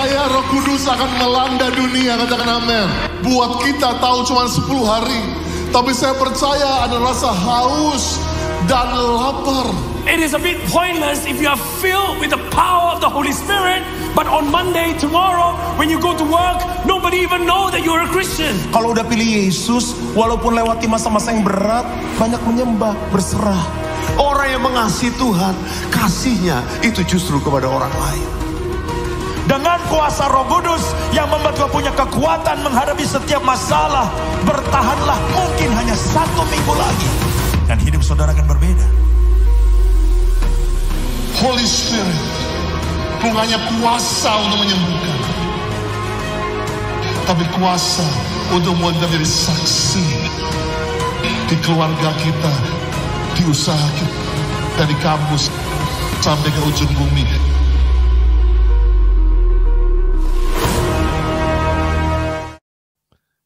percaya Roh Kudus akan melanda dunia, katakan amin. Buat kita tahu cuma 10 hari, tapi saya percaya ada rasa haus dan lapar. It is a bit pointless if you are filled with the power of the Holy Spirit, but on Monday, tomorrow, when you go to work, nobody even know that you're a Christian. Kalau udah pilih Yesus, walaupun lewati masa-masa yang berat, banyak menyembah, berserah. Orang yang mengasihi Tuhan, kasihnya itu justru kepada orang lain. Dengan kuasa Roh Kudus yang membuat kau punya kekuatan menghadapi setiap masalah, bertahanlah mungkin hanya 1 minggu lagi. Dan hidup saudara akan berbeda. Holy Spirit bukan hanya kuasa untuk menyembuhkan, tapi kuasa untuk membuat kita menjadi saksi di keluarga kita, di usaha kita, dari kampus sampai ke ujung bumi.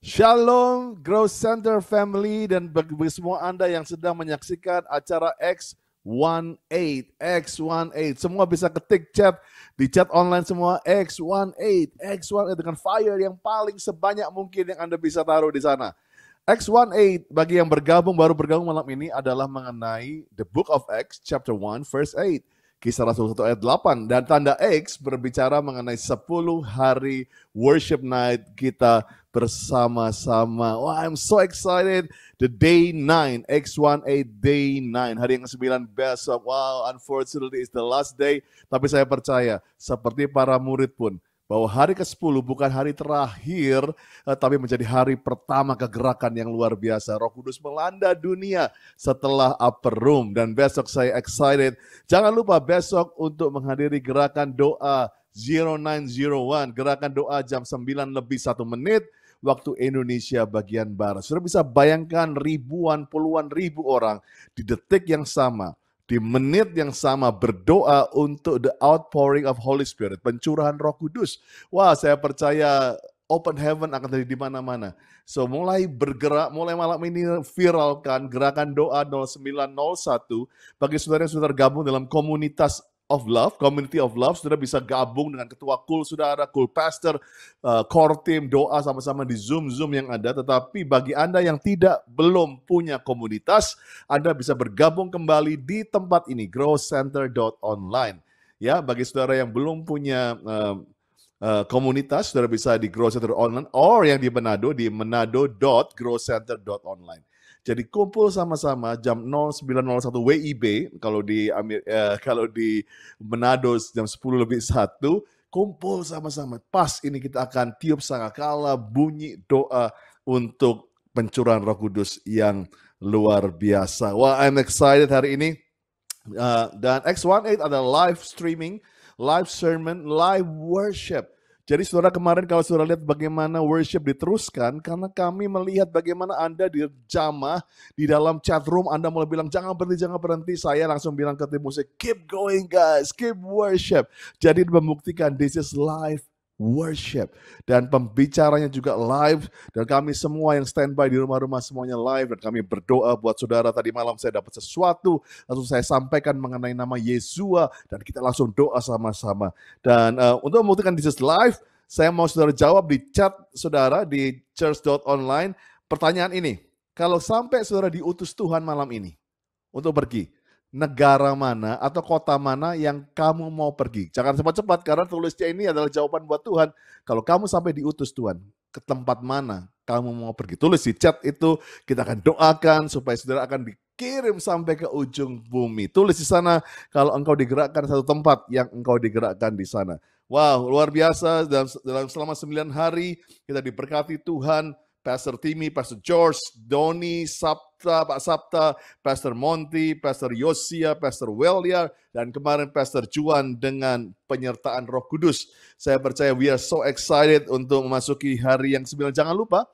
Shalom Growth Center Family, dan bagi semua Anda yang sedang menyaksikan acara X18. Semua bisa ketik chat di chat online semua X18 dengan fire yang paling sebanyak mungkin yang Anda bisa taruh di sana. X18 bagi yang baru bergabung malam ini adalah mengenai The Book of Acts chapter 1 verse 8. Kisah Rasul 1 ayat 8, dan tanda X berbicara mengenai 10 hari worship night kita bersama-sama. Wah, I'm so excited. The day 9, X18 day 9, hari yang ke-9 besok. Wow, unfortunately it's the last day. Tapi saya percaya, seperti para murid pun, bahwa hari ke-10 bukan hari terakhir, tapi menjadi hari pertama kegerakan yang luar biasa. Roh Kudus melanda dunia setelah Upper Room. Dan besok saya excited. Jangan lupa besok untuk menghadiri gerakan doa 0901. Gerakan doa jam 9 lebih 1 menit waktu Indonesia bagian Barat. Sudah bisa bayangkan ribuan, puluhan ribu orang di detik yang sama, di menit yang sama berdoa untuk the outpouring of Holy Spirit, pencurahan Roh Kudus. Wah, saya percaya open heaven akan terjadi di mana-mana. So mulai bergerak, mulai malam ini viralkan gerakan doa 0901 bagi saudara yang sudah tergabung dalam komunitas of love, community of love. Saudara bisa gabung dengan ketua cool saudara, cool pastor, core team, doa sama-sama di Zoom yang ada. Tetapi bagi Anda yang belum punya komunitas, Anda bisa bergabung kembali di tempat ini, growcenter.online. Ya, bagi saudara yang belum punya komunitas, saudara bisa di growcenter.online, or yang di manado.growcenter.online. Jadi kumpul sama-sama jam 0901 WIB, kalau di Manado jam 10 lebih 1, kumpul sama-sama. Pas ini kita akan tiup sangkakala, bunyi doa untuk pencurahan Roh Kudus yang luar biasa. Wah, I'm excited hari ini. Dan X18 ada live streaming, live sermon, live worship. Jadi saudara, kemarin kalau saudara lihat bagaimana worship diteruskan, karena kami melihat bagaimana Anda dijamah di dalam chat room, Anda mulai bilang jangan berhenti, saya langsung bilang ke tim musik, keep going guys, keep worship. Jadi membuktikan this is live worship. Dan pembicaranya juga live, dan kami semua yang standby di rumah-rumah semuanya live, dan kami berdoa buat saudara. Tadi malam saya dapat sesuatu, langsung saya sampaikan mengenai nama Yesua, dan kita langsung doa sama-sama. Dan untuk membuktikan this is live, saya mau saudara jawab di chat saudara di church.online pertanyaan ini. Kalau sampai saudara diutus Tuhan malam ini untuk pergi, negara mana atau kota mana yang kamu mau pergi? Jangan cepat-cepat, karena tulisnya ini adalah jawaban buat Tuhan. Kalau kamu sampai diutus Tuhan, ke tempat mana kamu mau pergi? Tulis di chat itu, kita akan doakan supaya saudara akan dikirim sampai ke ujung bumi. Tulis di sana kalau engkau digerakkan satu tempat yang engkau digerakkan di sana. Wow, luar biasa. Dalam selama 9 hari kita diberkati Tuhan. Pastor Timmy, Pastor George, Doni, Sabta, Pak Sabta, Pastor Monty, Pastor Yosia, Pastor Welia, dan kemarin Pastor Juan dengan penyertaan Roh Kudus. Saya percaya we are so excited untuk memasuki hari yang 9. Jangan lupa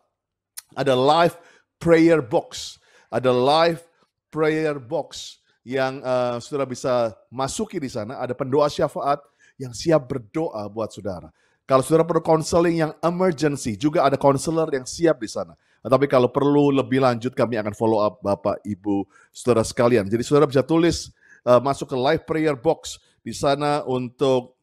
ada live prayer box. Ada live prayer box yang saudara bisa masuki di sana. Ada pendoa syafaat yang siap berdoa buat saudara. Kalau saudara perlu counseling yang emergency, juga ada counselor yang siap di sana. Tapi kalau perlu lebih lanjut, kami akan follow up Bapak, Ibu, saudara sekalian. Jadi saudara bisa tulis, masuk ke live prayer box di sana untuk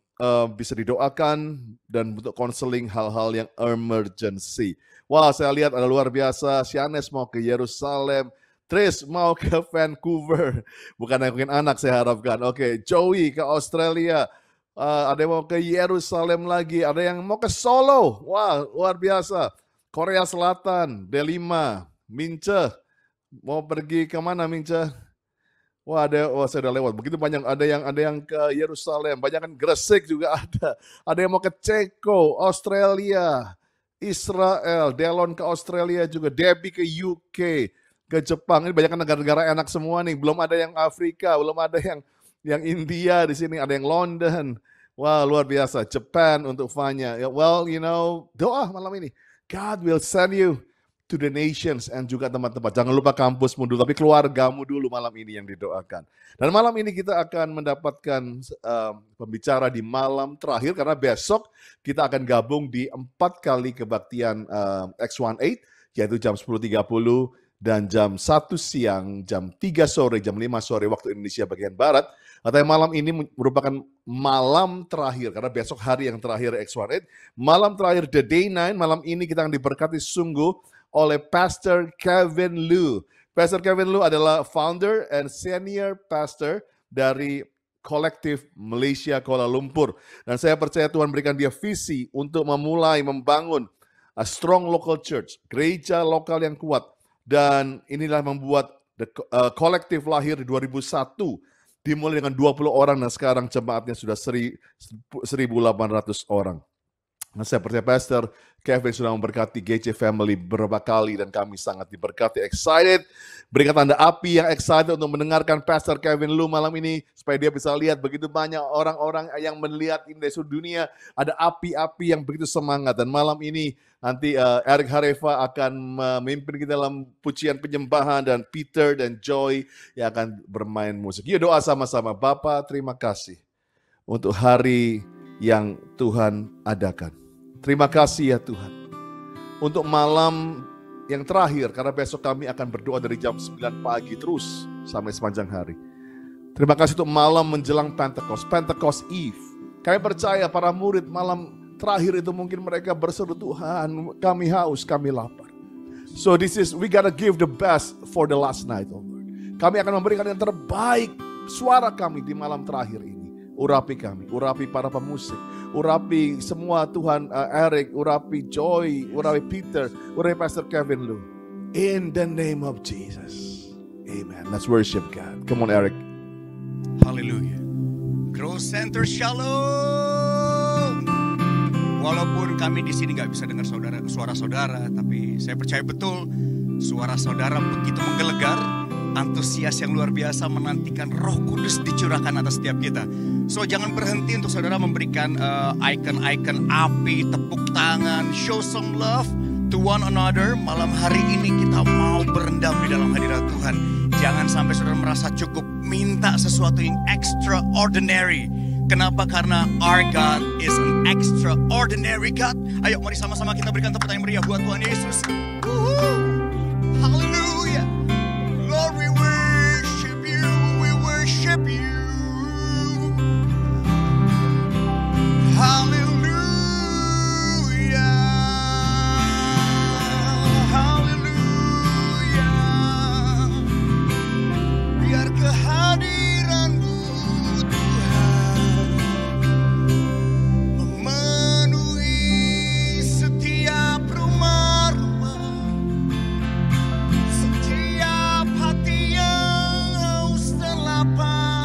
bisa didoakan dan untuk konseling hal-hal yang emergency. Wah, saya lihat ada luar biasa. Sianes mau ke Yerusalem, Tris mau ke Vancouver. Bukan mungkin anak saya harapkan. Oke, Joey ke Australia. Ada yang mau ke Yerusalem lagi. Ada yang mau ke Solo. Wah, luar biasa. Korea Selatan, D5, Mince. Mau pergi ke mana Mince? Wah, saya udah lewat. Begitu banyak, ada yang ke Yerusalem, banyak kan Gresik juga ada. Ada yang mau ke Ceko, Australia, Israel, Delon ke Australia juga, Debbie ke UK, ke Jepang. Ini banyak negara-negara enak semua nih. Belum ada yang Afrika, belum ada yang India di sini, ada yang London. Wah, luar biasa. Japan untuk Fanya. Well, doa malam ini. God will send you to the nations and juga teman-teman. Jangan lupa kampusmu dulu, tapi keluargamu dulu malam ini yang didoakan. Dan malam ini kita akan mendapatkan pembicara di malam terakhir, karena besok kita akan gabung di 4 kali kebaktian X18, yaitu jam 10.30 dan jam 1 siang, jam 3 sore, jam 5 sore waktu Indonesia bagian Barat. Atau malam ini merupakan malam terakhir, karena besok hari yang terakhir X18. Malam terakhir The Day 9, malam ini kita akan diberkati sungguh oleh Pastor Kevin Lu. Pastor Kevin Lu adalah founder and senior pastor dari Kolektif Malaysia Kuala Lumpur. Dan saya percaya Tuhan berikan dia visi untuk memulai membangun a strong local church, gereja lokal yang kuat. Dan inilah membuat kolektif lahir di 2001, dimulai dengan 20 orang dan sekarang jemaatnya sudah 1.800 orang. Nah, saya percaya Pastor Kevin sudah memberkati GC Family beberapa kali dan kami sangat diberkati, excited. Berikan tanda api yang excited untuk mendengarkan Pastor Kevin Lu malam ini supaya dia bisa lihat begitu banyak orang-orang yang melihat ini dari seluruh dunia, ada api-api yang begitu semangat. Dan malam ini nanti Eric Hareva akan memimpin kita dalam pujian penyembahan dan Peter dan Joy yang akan bermain musik. Yuk doa sama-sama. Bapa, terima kasih untuk hari yang Tuhan adakan. Terima kasih ya Tuhan untuk malam yang terakhir, karena besok kami akan berdoa dari jam 9 pagi terus sampai sepanjang hari. Terima kasih untuk malam menjelang Pentecost Eve. Kami percaya para murid malam terakhir itu mungkin mereka berseru, Tuhan kami haus, kami lapar. So we gotta give the best for the last night, oh Lord. Kami akan memberikan yang terbaik suara kami di malam terakhir ini. Urapi kami, urapi para pemusik, urapi semua Tuhan, Eric, urapi Joy, urapi Peter, urapi Pastor Kevin Lu. In the name of Jesus. Amen. Let's worship God. Come on Eric. Hallelujah. Growth Center Shalom. Walaupun kami di sini nggak bisa dengar suara saudara, tapi saya percaya betul suara saudara begitu menggelegar. Antusias yang luar biasa menantikan Roh Kudus dicurahkan atas setiap kita. So jangan berhenti untuk saudara memberikan icon-icon api, tepuk tangan, show some love to one another. Malam hari ini kita mau berendam di dalam hadirat Tuhan. Jangan sampai saudara merasa cukup, minta sesuatu yang extraordinary. Kenapa? Karena our God is an extraordinary God. Ayo mari sama-sama kita berikan tepuk tangan meriah buat Tuhan Yesus. Hallelujah. Lord, we worship you, we worship you. Hallelujah, hallelujah. Biar kehadiran-Mu Tuhan memenuhi setiap rumah-rumah, setiap hati yang haus dan lapar.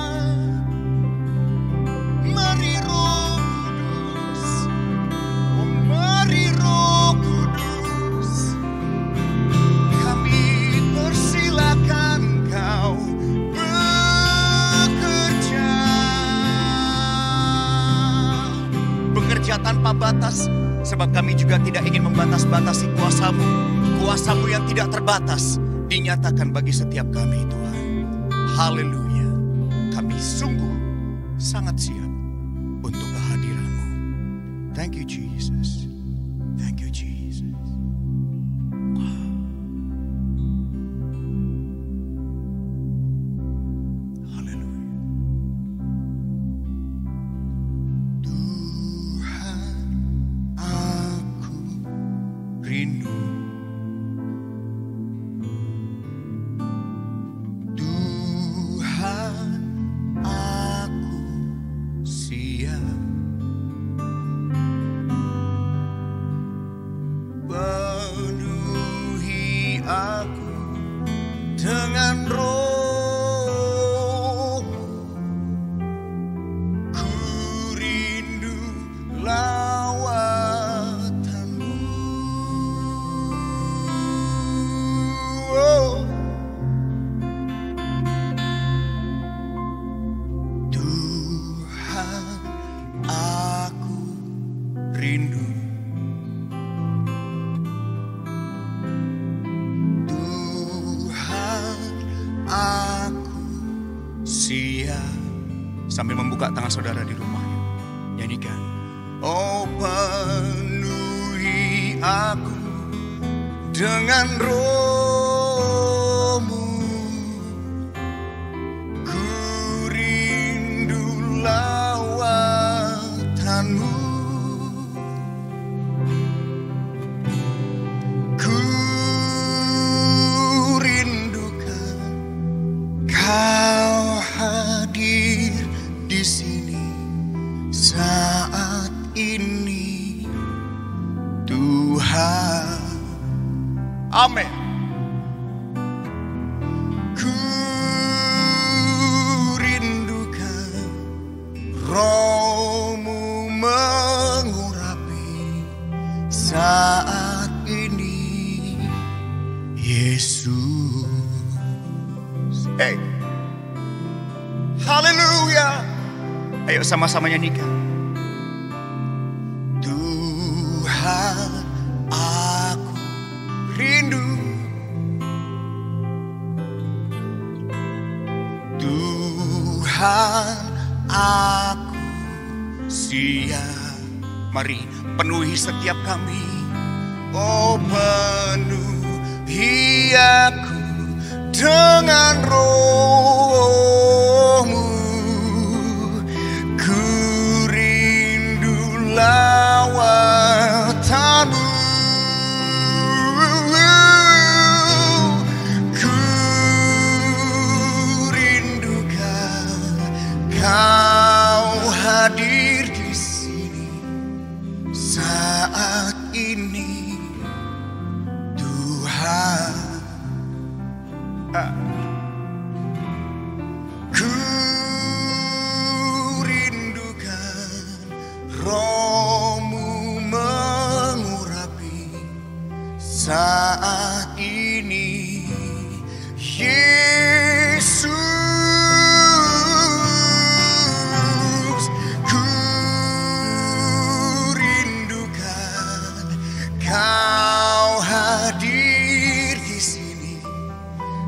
Mari Roh Kudus, oh mari Roh Kudus, kami persilakan Kau bekerja. Bekerja tanpa batas, sebab kami juga tidak ingin membatas-batasi kuasa-Mu. Kuasa-Mu yang tidak terbatas dinyatakan bagi setiap kami, Tuhan. Haleluya. Kami sungguh sangat siap untuk kehadiran-Mu. Thank you Jesus. Thank you Jesus. Haleluya. Sambil membuka tangan saudara di rumah, nyanyikan. Oh, penuhi aku dengan Roh-Mu, ku rindu lawatan-Mu, ku rindukan Kau hadir di sini saat ini, Tuhan. Amin. Ku rindukan Roh-Mu mengurapi saat ini, Yesus. Hey, haleluya. Ayo sama-sama nyanyikan. Tuhan, aku rindu. Tuhan, aku siap. Mari penuhi setiap kami. Oh, penuhi aku dengan Roh-Mu, ku rindu lawatan-Mu, ku rindukan Kau hadir di sini saat ini, Tuhan. Ku rindukan Roh-Mu mengurapi saat ini, Yesus. Ku rindukan Kau hadir di sini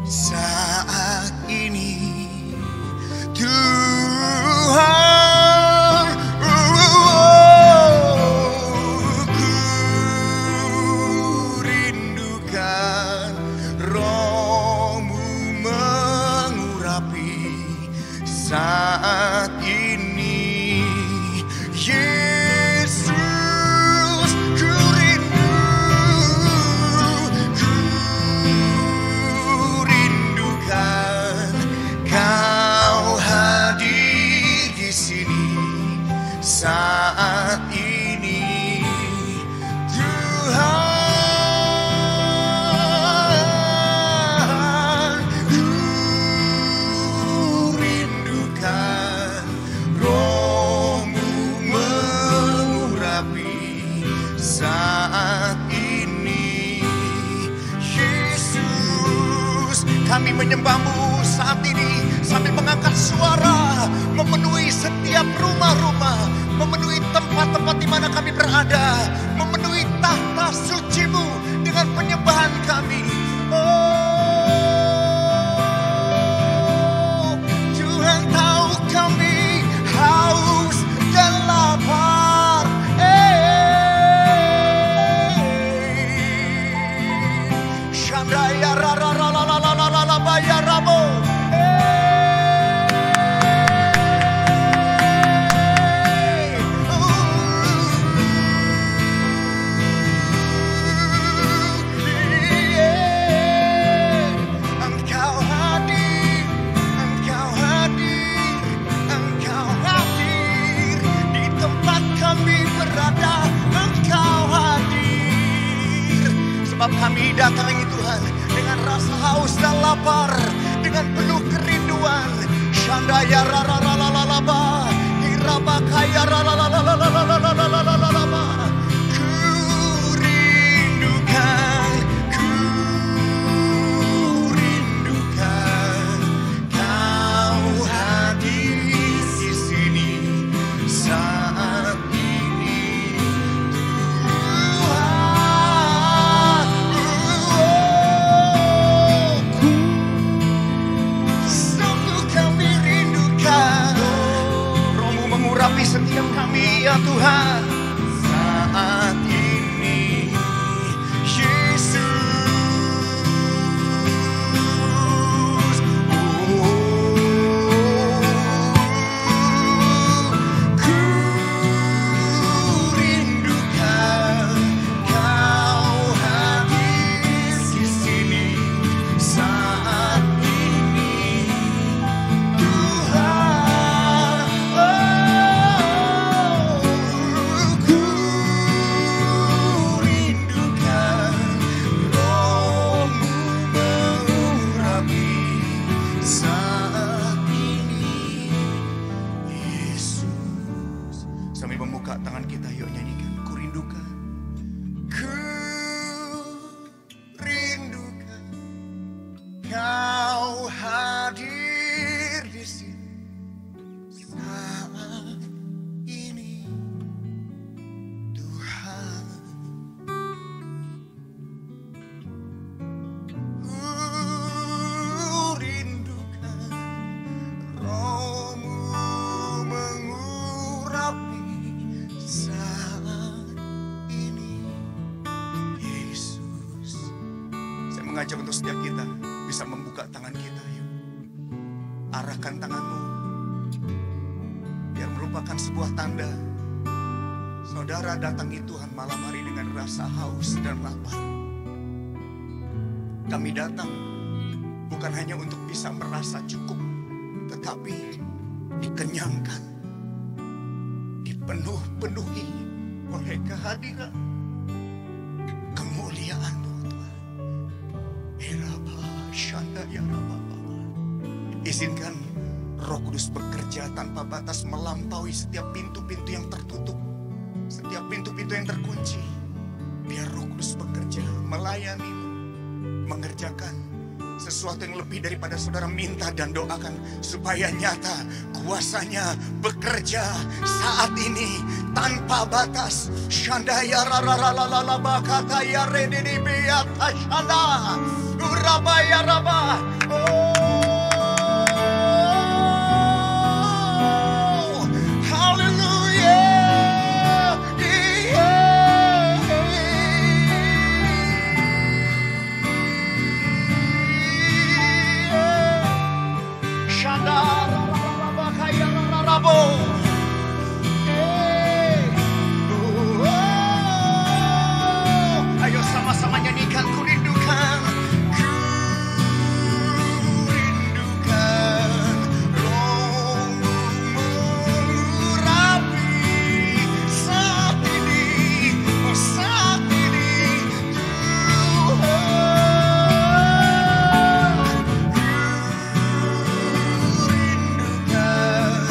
saat ini, Tuhan. Ku rindukan Roh-Mu mengurapi saat ini, Yesus. Ku rindu, Kau hadir di sini saat ini, Tuhan. Ku rindukan Roh-Mu mengurapi saat ini, Yesus. Kami menyembah-Mu saat ini sambil mengangkat suara, memenuhi setiap rumah-rumah, memenuhi tempat-tempat di mana kami berada, memenuhi tahta suci-Mu dengan penyembahan kami. Oh, Tuhan tahu kami haus dan lapar. Shandaya rara rara rara rara baya ramo. Sebab kami datang ini Tuhan dengan rasa haus dan lapar, dengan penuh kerinduan. Shandaya rara rara rara ba, iraba kaya rara rara rara rara rara ba. Ku rindukan Kau hadir di sini saat ini, Tuhan. Sungguh kami rindukan setiap kami ya Tuhan. Saat ini Yesus, ku rindukan Kau hadir di sini saat ini Tuhan. Ku rindukan Roh-Mu mengurapi saat ini Yesus. Sambil membuka tangan kita, yuk nyanyikan. Ku rindukan, ku rindukan Kau hadir di sini saat ini Tuhan. Ku rindukan Roh-Mu mengurapi saat ini Yesus. Saya mengajak untuk setiap kita bisa membuka tangan kita, yuk. Arahkan tanganmu biar merupakan sebuah tanda saudara datangi Tuhan malam hari dengan rasa haus dan lapar. Kami datang bukan hanya untuk bisa merasa cukup, tetapi dikenyangkan, dipenuhi oleh kehadiran kemuliaan-Mu Tuhan. Iraba, Shanda, Yaraba, Baba. Izinkan Roh Kudus bekerja tanpa batas melampaui setiap pintu-pintu yang tertutup, setiap pintu-pintu yang terkunci. Biar Roh Kudus bekerja, melayani-Mu, mengerjakan sesuatu yang lebih daripada saudara minta dan doakan, supaya nyata kuasanya bekerja saat ini tanpa batas. Shandaya rararararara bakata ya redini biata shanda uraba ya raba. Oh, hallelujah. Shanda rarararara kaya rararabo. Ayo sama-sama nyanyikan. Ku rindukan, ku rindukan Roh-Mu mengurapi saat ini, oh saat ini Tuhan. Ku rindukan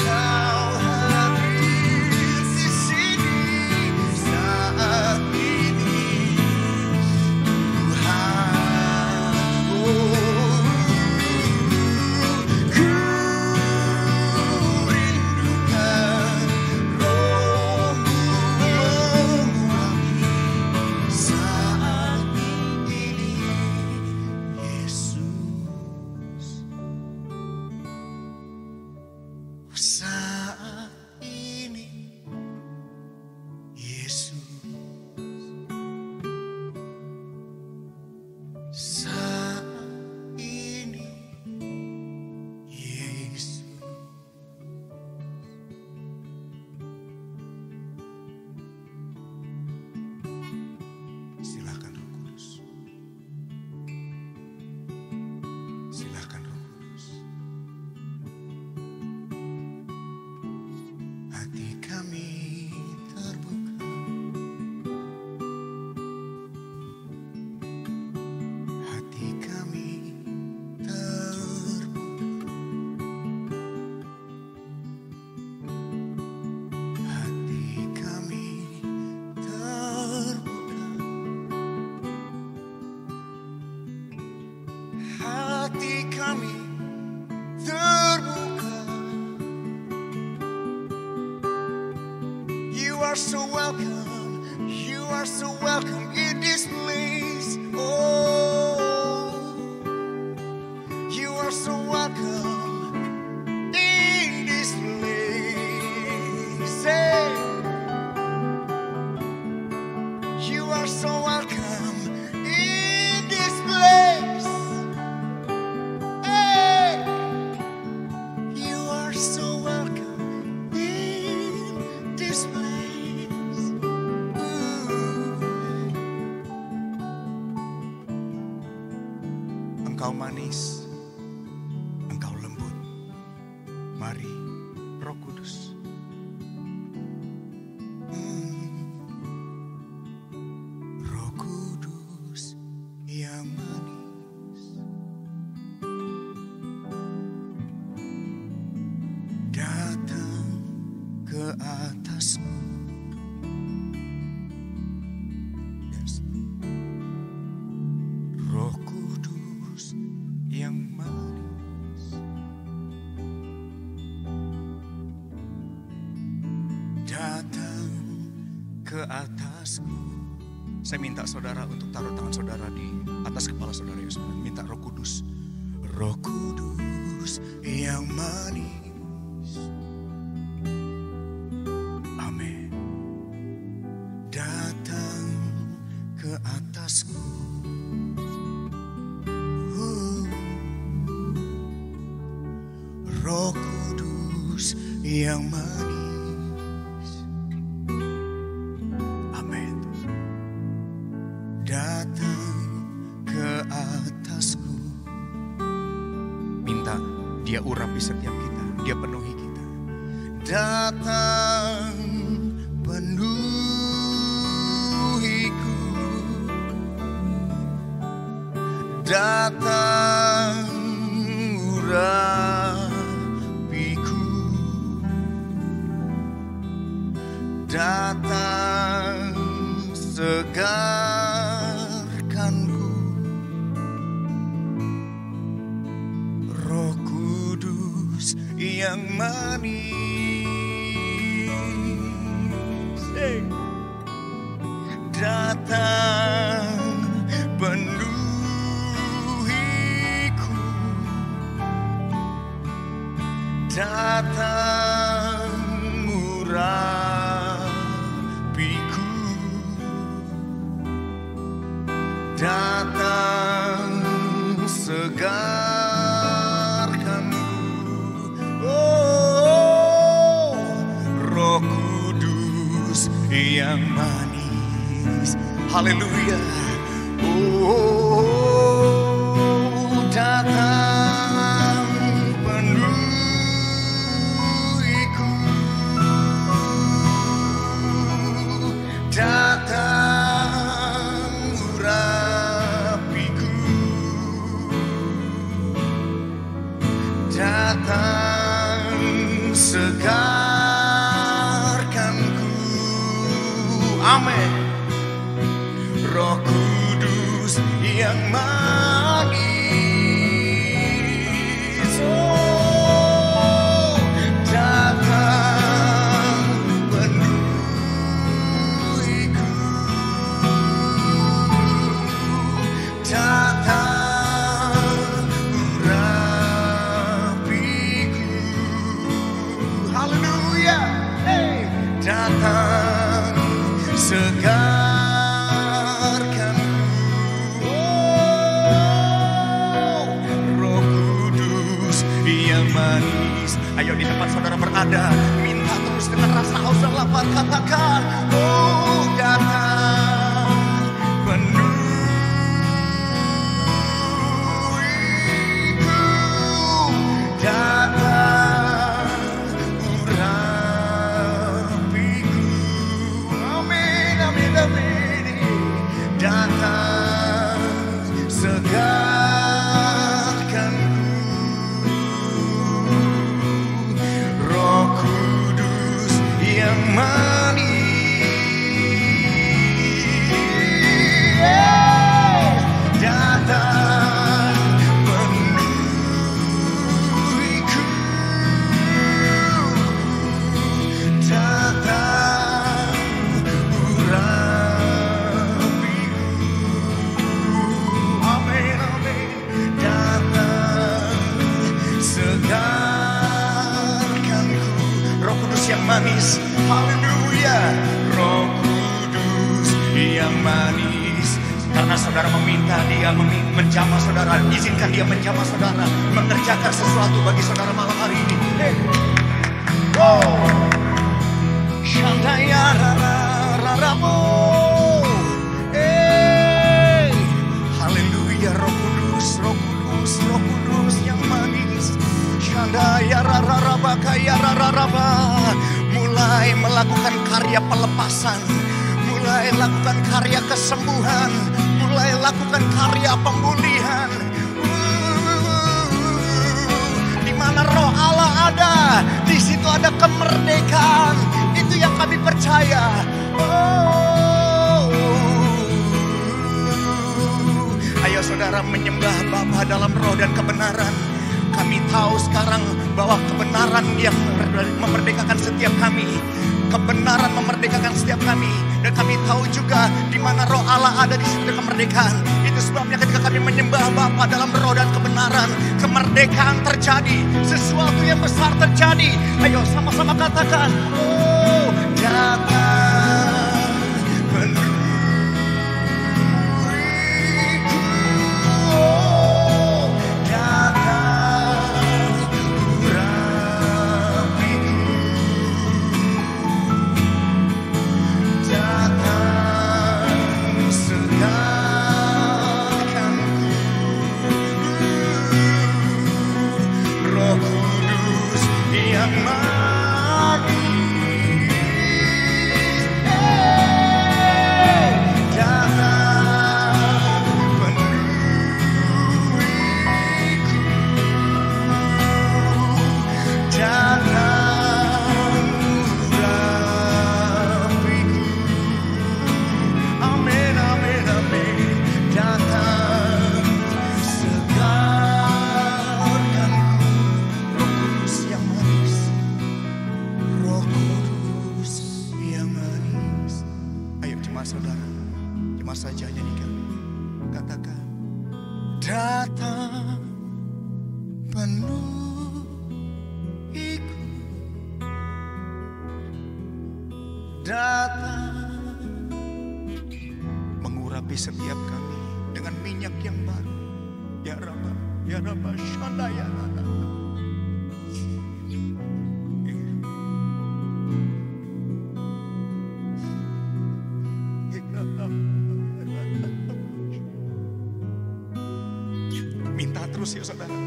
Kau hadir di sini saat ini Tuhan. Ku rindukan Roh-Mu mengurapi saat ini Yesus. Saat ini Yesus. Saat ini Yesus. Silakan Roh Kudus. Silakan Roh Kudus. Hati kami terbuka. Hati kami terbuka. Hati kami terbuka. Hati kami terbuka. You are so welcome. You are so welcome in this place. Oh, you are so welcome in this place. Engkau manis, Engkau lembut. Mari Roh Kudus. Roh Kudus yang manis, datang ke atasku. Yes. Roh Kudus yang manis, datang ke atasku. Saya minta saudara untuk taruh tangan saudara di atas kepala saudara ya saudara. Minta Roh Kudus. Roh Kudus yang manis. Amin. Datang ke atasku. Roh Kudus yang manis. Amin. Datang ke atasku. Minta dia urapi setiap kita, dia penuhi kita. Datang penuhiku. Datang urapiku. Datang segarkanku. Roh Kudus yang manis, datang penuhiku. Datang urapiku. Datang segarkanku. Oh, Roh Kudus yang manis. Haleluya. Oh, datang penuhiku. Datang urapiku. Datang segarkanku. Amin. Roh Kudus yang manis. Oh, datang penuhiku. Datang urapiku. Haleluya. Hey. Datang segarkanku. Oh, Roh Kudus yang manis. Ayo di tempat saudara berada, minta terus dengan rasa haus dan lapar, katakan, oh datang penuhiku. Datang urapiku. Amin, amin, amin. Datang segarkanku. Roh Kudus yang manis, datang penuhiku. Datang urapiku. Amin, amin. Datang segarkanku. Roh Kudus yang manis. Haleluya. Roh Kudus yang manis. Karena saudara meminta dia menjamah saudara, izinkan dia menjamah saudara, mengerjakan sesuatu bagi saudara malam hari ini. Hey. Wow. Shandaya raramu. Hey. Haleluya. Roh Kudus, Roh Kudus. lakukan karya pelepasan, mulai lakukan karya kesembuhan, mulai lakukan karya pemulihan. Di mana roh Allah ada, di situ ada kemerdekaan. Itu yang kami percaya. Ayo saudara menyembah Bapa dalam roh dan kebenaran. Kami tahu sekarang bahwa kebenaran yang memerdekakan setiap kami. Kebenaran memerdekakan setiap kami. Dan kami tahu juga di mana roh Allah ada, di situ kemerdekaan. Itu sebabnya ketika kami menyembah Bapa dalam roh dan kebenaran, kemerdekaan terjadi. Sesuatu yang besar terjadi. Ayo sama-sama katakan, oh datang penuh. Mengurapi setiap kami dengan minyak yang baru. Ya Rabba, ya Rabba, Shanda ya Rabba. Minta terus ya saudara.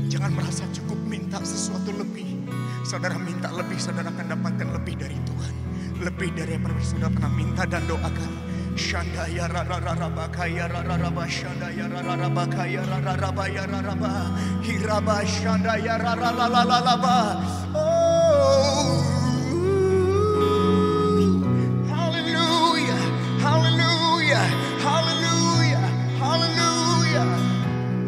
Jangan merasa cukup, minta sesuatu lebih. Saudara minta lebih, saudara akan dapatkan lebih dari Tuhan. Lebih dari apa yang saudara pernah minta dan doakan. Shanda ya rararaba kaya rararaba shanda ya rararaba kaya rararaba ya raraba hiraba shanda ya rararaba. Oh, hallelujah, hallelujah, hallelujah, hallelujah.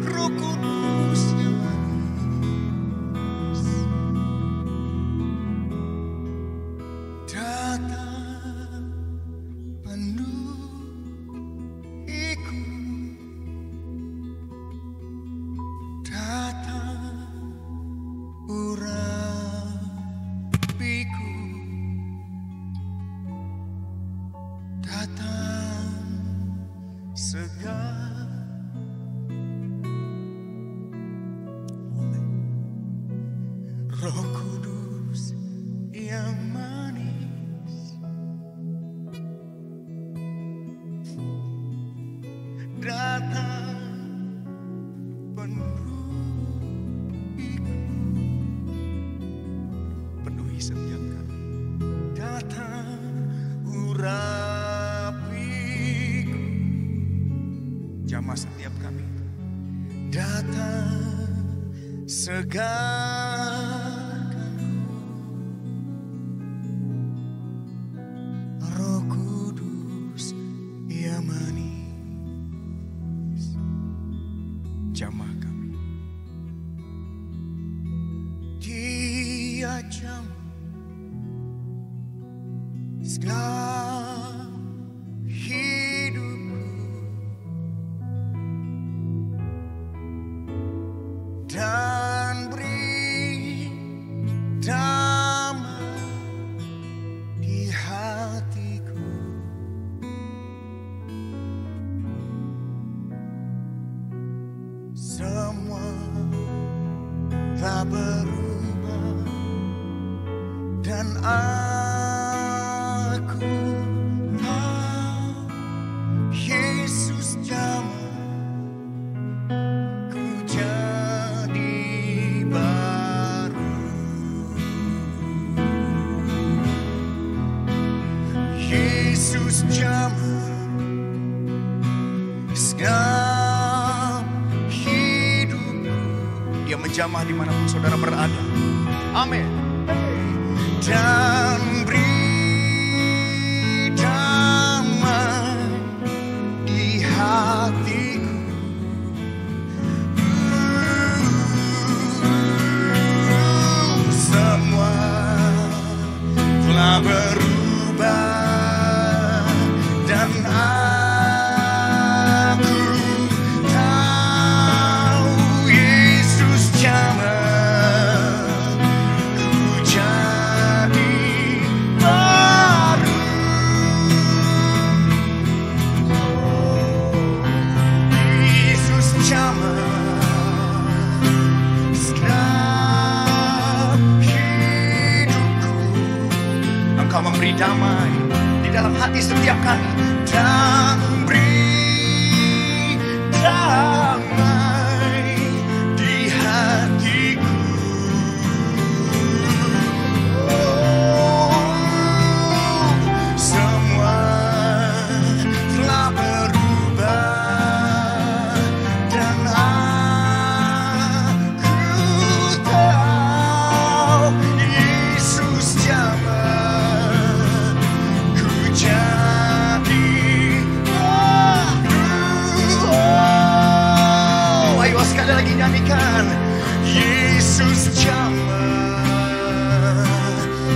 Roh Kudus yang manis datang penuh. Roh Kudus yang manis datang penuhi setiap kami. Datang urapiku, jamah setiap kami. Datang segarkanku, Roh Kudus yang manis, jamah kami. Dia jamah segala hidupku dan beri damai di hatiku. Semua tak berubah dan aku tahu Yesus jamah ku jadi baru. Yesus jamah segala hidup. Dia menjamah dimanapun saudara berada. Amin. Dan beri damai di hatiku. Semua telah berubah dan aku tahu Yesus jamah ku jadi baru. Yesus jamah segala hidupku. Engkau memberi damai di dalam hati setiap kami dan beri damai di hatiku. Semua telah berubah dan aku tahu Yesus jamah ku jadi baru. Ayo sekali lagi nyanyikan. Yesus jamah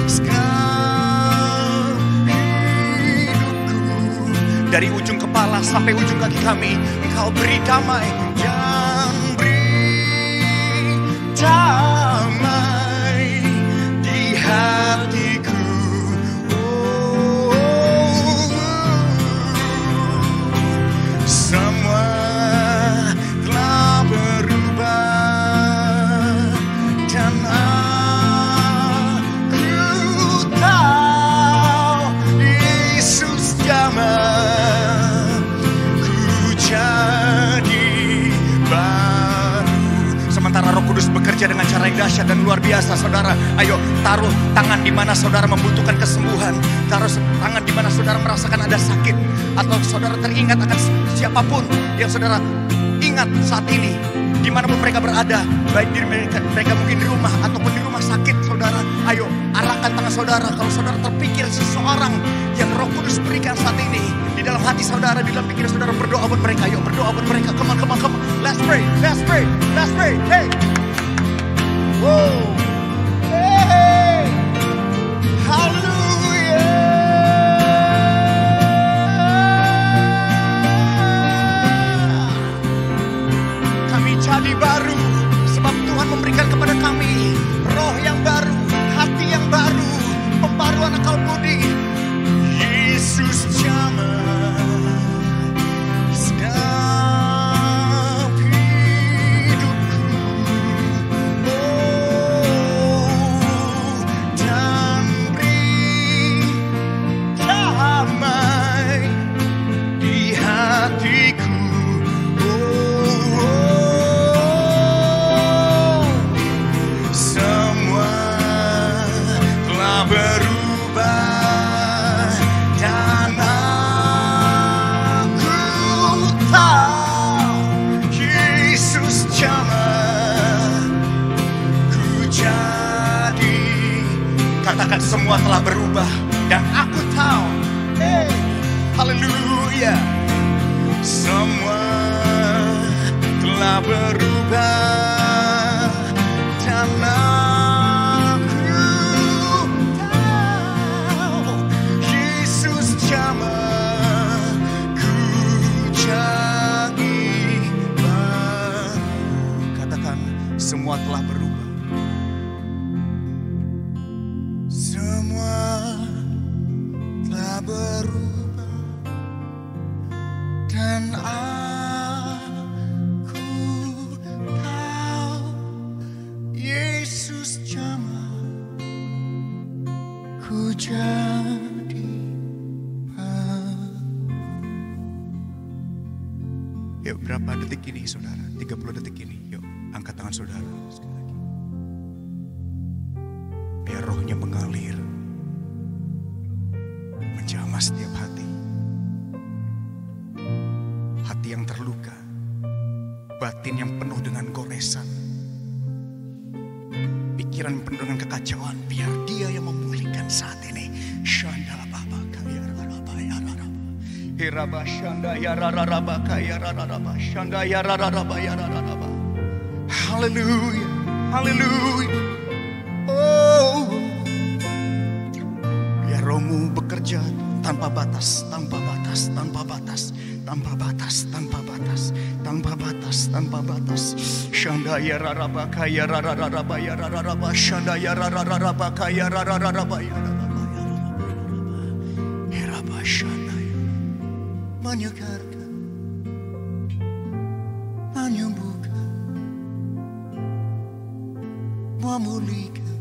segala hidupku. Dari ujung kepala sampai ujung kaki kami, Engkau beri damai dan beri damai di hatiku. Semua telah berubah dan aku tahu Yesus jamah ku jadi baru. Sementara Roh Kudus bekerja dengan cara yang dahsyat dan luar biasa, saudara, ayo taruh tangan di mana saudara membutuhkan kesembuhan. Taruh tangan di mana saudara merasakan ada sakit, atau saudara teringat akan siapapun yang saudara ingat saat ini, dimanapun mereka berada, baik di mereka mungkin di rumah ataupun di rumah sakit, saudara. Ayo arahkan tangan saudara. Kalau saudara terpikir seseorang yang Roh Kudus berikan saat ini di dalam hati saudara, di dalam pikiran saudara, berdoa buat mereka. Ayo berdoa buat mereka. Come on, come on, come on. Let's pray, let's pray, let's pray. Hey, whoa, hey, hallelujah. Kami jadi baru sebab Tuhan memberikan kepada kami roh yang baru, hati yang baru, pembaruan akal budi. Yesus jamah segala hidupku. Dan beri damai di hatiku. Semua telah berubah dan aku tahu Yesus jamah ku jadi. Katakan semua telah berubah dan aku tahu. Hey, haleluya. Semua telah berubah dan aku tahu Yesus jamah ku jadi baru. Katakan semua telah berubah. Semua telah berubah dan aku tahu Yesus jamah ku jadi baru. Yuk, berapa detik ini saudara? 30 detik ini. Yuk, angkat tangan saudara sekali lagi. Biar rohnya mengalir, menjamah setiap hati. batin yang penuh dengan goresan. Pikiran penuh dengan kekacauan, biar Dia yang memulihkan saat ini. Shanda baba kaya raraba ya raraba. Hiraba shanda ya raraba kaya raraba. Shanda ya raraba ya raraba. Haleluya, haleluya. Oh, biar Rohmu bekerja tanpa batas, tanpa batas, tanpa batas, tanpa batas, tanpa batas, tanpa batas, tanpa batas. Shanda ya raraba kaya raraba ya raraba. Shanda ya raraba kaya raraba ya raraba. Hiraba shanda ya menyegarkan, menyembuhkan, memulihkan,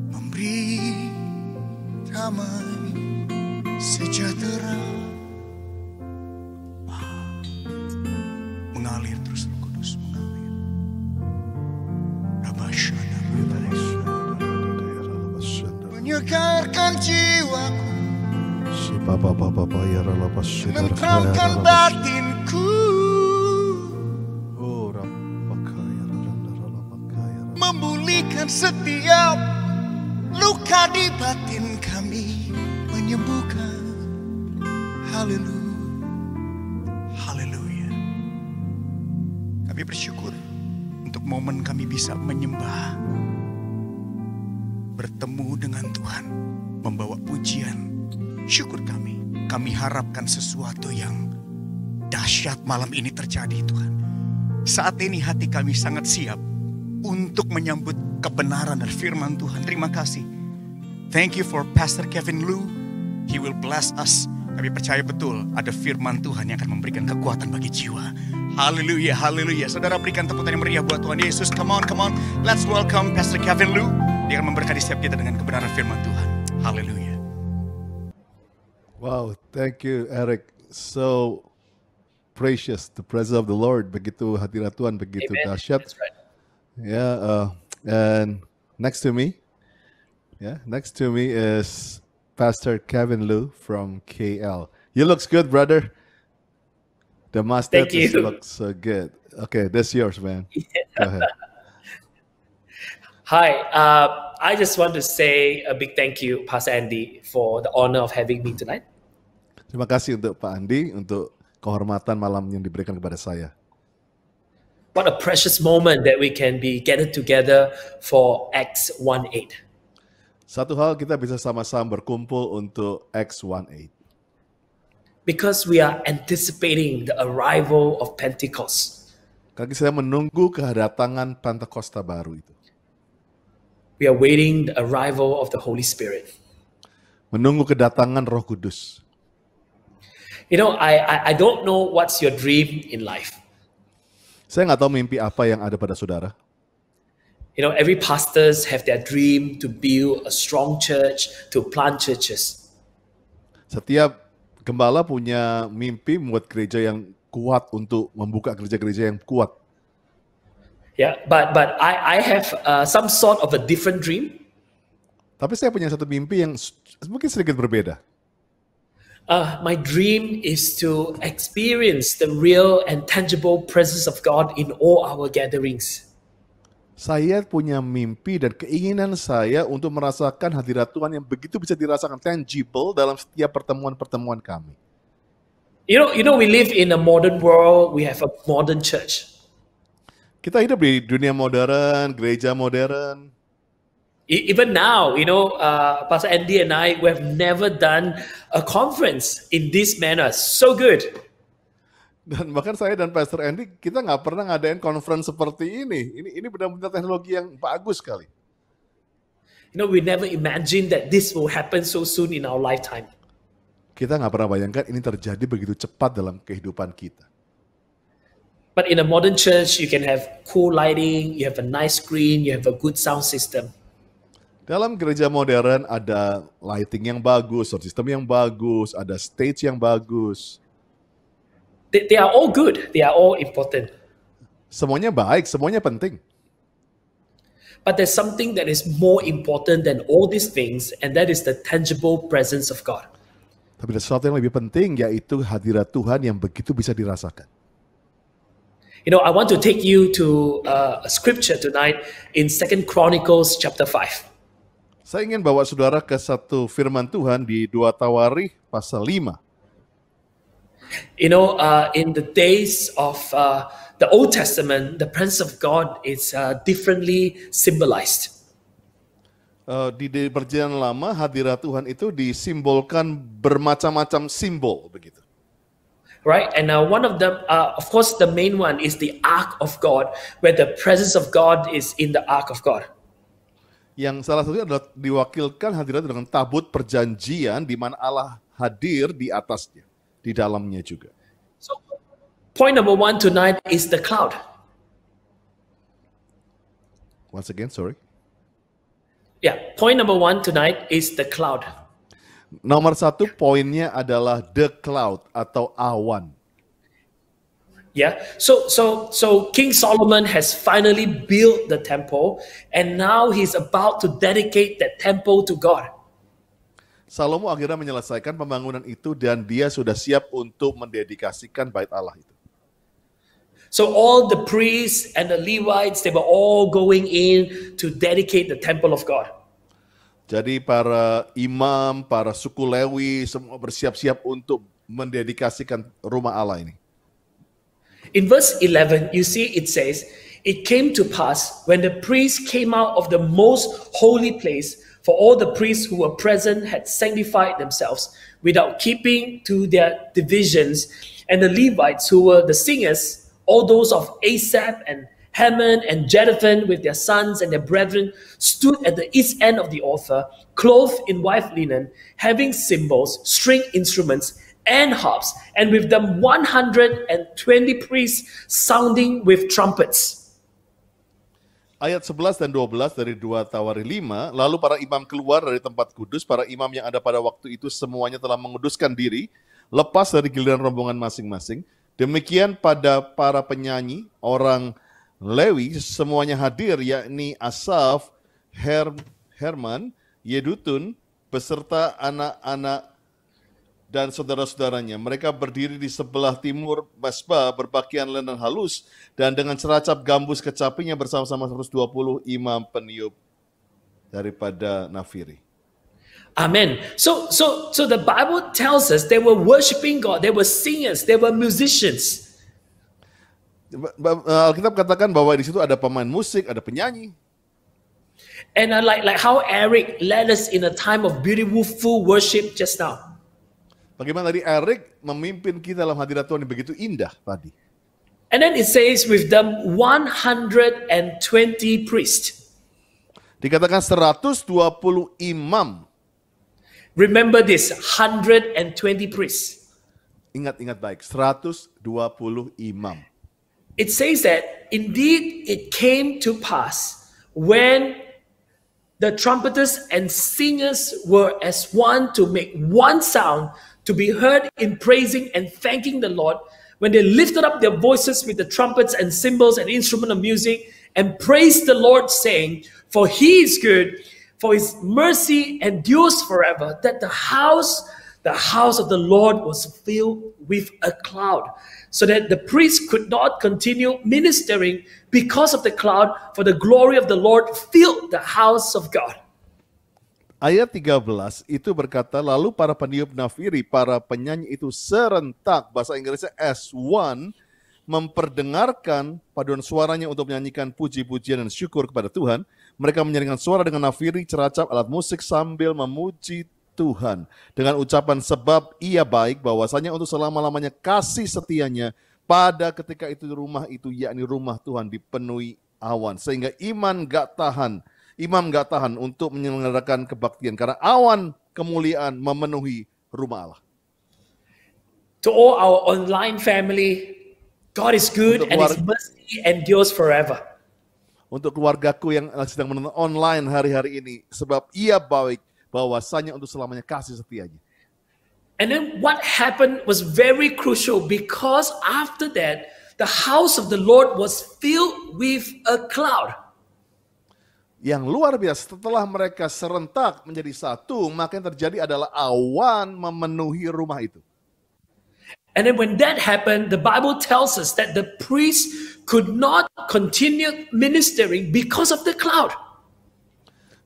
memberi damai sejahtera. Mengalir terus Roh Kudus, mengalir. Rabasyana, menyegarkan jiwaku, menenteramkan batinku, memulihkan setiap luka di batin kami, menyembuhkan. Haleluya, haleluya. Kami bersyukur untuk momen kami bisa menyembah, bertemu dengan Tuhan, membawa pujian. Syukur kami harapkan sesuatu yang dahsyat malam ini terjadi Tuhan. Saat ini hati kami sangat siap untuk menyambut kebenaran dan firman Tuhan. Terima kasih. Thank you for Pastor Kevin Lu. He will bless us. Kami percaya betul ada firman Tuhan yang akan memberikan kekuatan bagi jiwa. Haleluya, haleluya. Saudara berikan tepuk tangan yang meriah buat Tuhan Yesus. Come on, come on. Let's welcome Pastor Kevin Lu. Dia akan memberkati setiap kita dengan kebenaran firman Tuhan. Haleluya. Wow, thank you Eric. So precious, the presence of the Lord. Begitu hadirat Tuhan, begitu dahsyat. That's right. Yeah, and next to me is Pastor Kevin Lu from KL. You looks good, brother. The mustache looks so good. Okay, that's yours, man. Go ahead. Hi, I just want to say a big thank you, Pastor Andy, for the honor of having me tonight. Terima kasih untuk Pak Andi untuk kehormatan malam yang diberikan kepada saya. What a precious moment that we can be gathered together for Acts 1:8. Satu hal kita bisa sama-sama berkumpul untuk Acts 1:8. Because we are anticipating the arrival of Pentecost. Karena saya menunggu kedatangan Pentakosta baru itu. We are waiting the arrival of the Holy Spirit. Menunggu kedatangan Roh Kudus. You know, I don't know what's your dream in life. Saya nggak tahu mimpi apa yang ada pada saudara. You know, every pastors have their dream to build a strong church, to plant churches. Setiap gembala punya mimpi membuat gereja yang kuat untuk membuka gereja-gereja yang kuat. Yeah, but I have some sort of a different dream. Tapi saya punya satu mimpi yang mungkin sedikit berbeda. My dream is to experience the real and tangible presence of God in all our gatherings. Saya punya mimpi dan keinginan saya untuk merasakan hadirat Tuhan yang begitu bisa dirasakan tangible dalam setiap pertemuan-pertemuan kami. You know, we live in a modern world. We have a modern church. Kita hidup di dunia modern, gereja modern. Even now, you know, Pastor Andy and I, we have never done a conference in this manner. So good. Dan bahkan saya dan Pastor Andy, kita nggak pernah ngadain conference seperti ini. Ini benar-benar teknologi yang bagus sekali. You know, we never imagined that this will happen so soon in our lifetime. Kita nggak pernah bayangkan ini terjadi begitu cepat dalam kehidupan kita. But in a modern church, you can have cool lighting, you have a nice screen, you have a good sound system. Dalam gereja modern ada lighting yang bagus, sound system yang bagus, ada stage yang bagus. They are all good. They are all important. Semuanya baik, semuanya penting. But there's something that is more important than all these things, and that is the tangible presence of God. Tapi ada sesuatu yang lebih penting, yaitu hadirat Tuhan yang begitu bisa dirasakan. I want to take you to a scripture tonight in 2 Chronicles chapter 5. Saya ingin bawa saudara ke satu firman Tuhan di 2 Tawarikh pasal 5. In the days of the Old Testament, the presence of God is differently symbolized. Di perjanjian lama, hadirat Tuhan itu disimbolkan bermacam-macam simbol begitu. Right, and one of them, of course, the main one is the Ark of God, where the presence of God is in the Ark of God. Yang salah satunya adalah diwakilkan hadirat dengan tabut perjanjian di mana Allah hadir di atasnya, di dalamnya juga. So, point number 1 tonight is the cloud. Once again, sorry. Yeah, point number 1 tonight is the cloud. Nomor 1 poinnya adalah the cloud atau awan. Yeah, so King Solomon has finally built the temple, and now he's about to dedicate that temple to God. Salomo akhirnya menyelesaikan pembangunan itu dan dia sudah siap untuk mendedikasikan bait Allah itu. So all the priests and the Levites, they were all going in to dedicate the temple of God. Jadi para imam, para suku Lewi semua bersiap-siap untuk mendedikasikan rumah Allah ini. In verse 11, you see it says, "It came to pass when the priests came out of the most holy place, for all the priests who were present had sanctified themselves without keeping to their divisions, and the Levites who were the singers, all those of Asaph and Heman and Jeduthun with their sons and their brethren stood at the east end of the altar, clothed in white linen, having cymbals, string instruments, and harps, and with them 120 priests sounding with trumpets." Ayat 11 dan 12 dari 2 Tawarikh 5, lalu para imam keluar dari tempat kudus, para imam yang ada pada waktu itu semuanya telah menguduskan diri, lepas dari giliran rombongan masing-masing. Demikian pada para penyanyi, orang Lewi semuanya hadir, yakni Asaf, Herman, Yedutun, beserta anak-anak dan saudara-saudaranya. Mereka berdiri di sebelah timur mesbah berpakaian lenan halus dan dengan seracap gambus kecapinya bersama-sama 120 imam peniup daripada Nafiri. Amen. So the Bible tells us they were worshiping God, they were singers, they were musicians. Alkitab katakan bahwa di situ ada pemain musik, ada penyanyi. And like how Eric led us in a time of beautiful worship just now. Bagaimana tadi Eric memimpin kita dalam hadirat Tuhan yang begitu indah tadi. And then it says with them 120 priests. Dikatakan 120 imam. Remember this, 120 priests. Ingat-ingat baik, 120 imam. It says that indeed it came to pass when the trumpeters and singers were as one to make one sound to be heard in praising and thanking the Lord, when they lifted up their voices with the trumpets and cymbals and instrument of music and praised the Lord, saying, "For he is good, for his mercy endures forever," that the house of the Lord was filled with a cloud, so that the priests could not continue ministering because of the cloud, for the glory of the Lord filled the house of God. Ayat 13 itu berkata, lalu para peniup Nafiri, para penyanyi itu serentak, bahasa Inggrisnya as one, memperdengarkan paduan suaranya untuk menyanyikan puji-pujian dan syukur kepada Tuhan. Mereka menyanyikan suara dengan Nafiri, ceracap, alat musik sambil memuji Tuhan dengan ucapan sebab ia baik, bahwasanya untuk selama-lamanya kasih setianya. Pada ketika itu rumah itu, yakni rumah Tuhan, dipenuhi awan, sehingga imam gak tahan untuk menyelenggarakan kebaktian karena awan kemuliaan memenuhi rumah Allah. To all our online family, God is good and his mercy endures forever. Untuk keluargaku yang sedang menonton online hari-hari ini, sebab ia baik, bahwasanya untuk selamanya kasih setianya. And then what happened was very crucial, because after that, the house of the Lord was filled with a cloud. Yang luar biasa, setelah mereka serentak menjadi satu, maka yang terjadi adalah awan memenuhi rumah itu. And then when that happened, the Bible tells us that the priest could not continue ministering because of the cloud.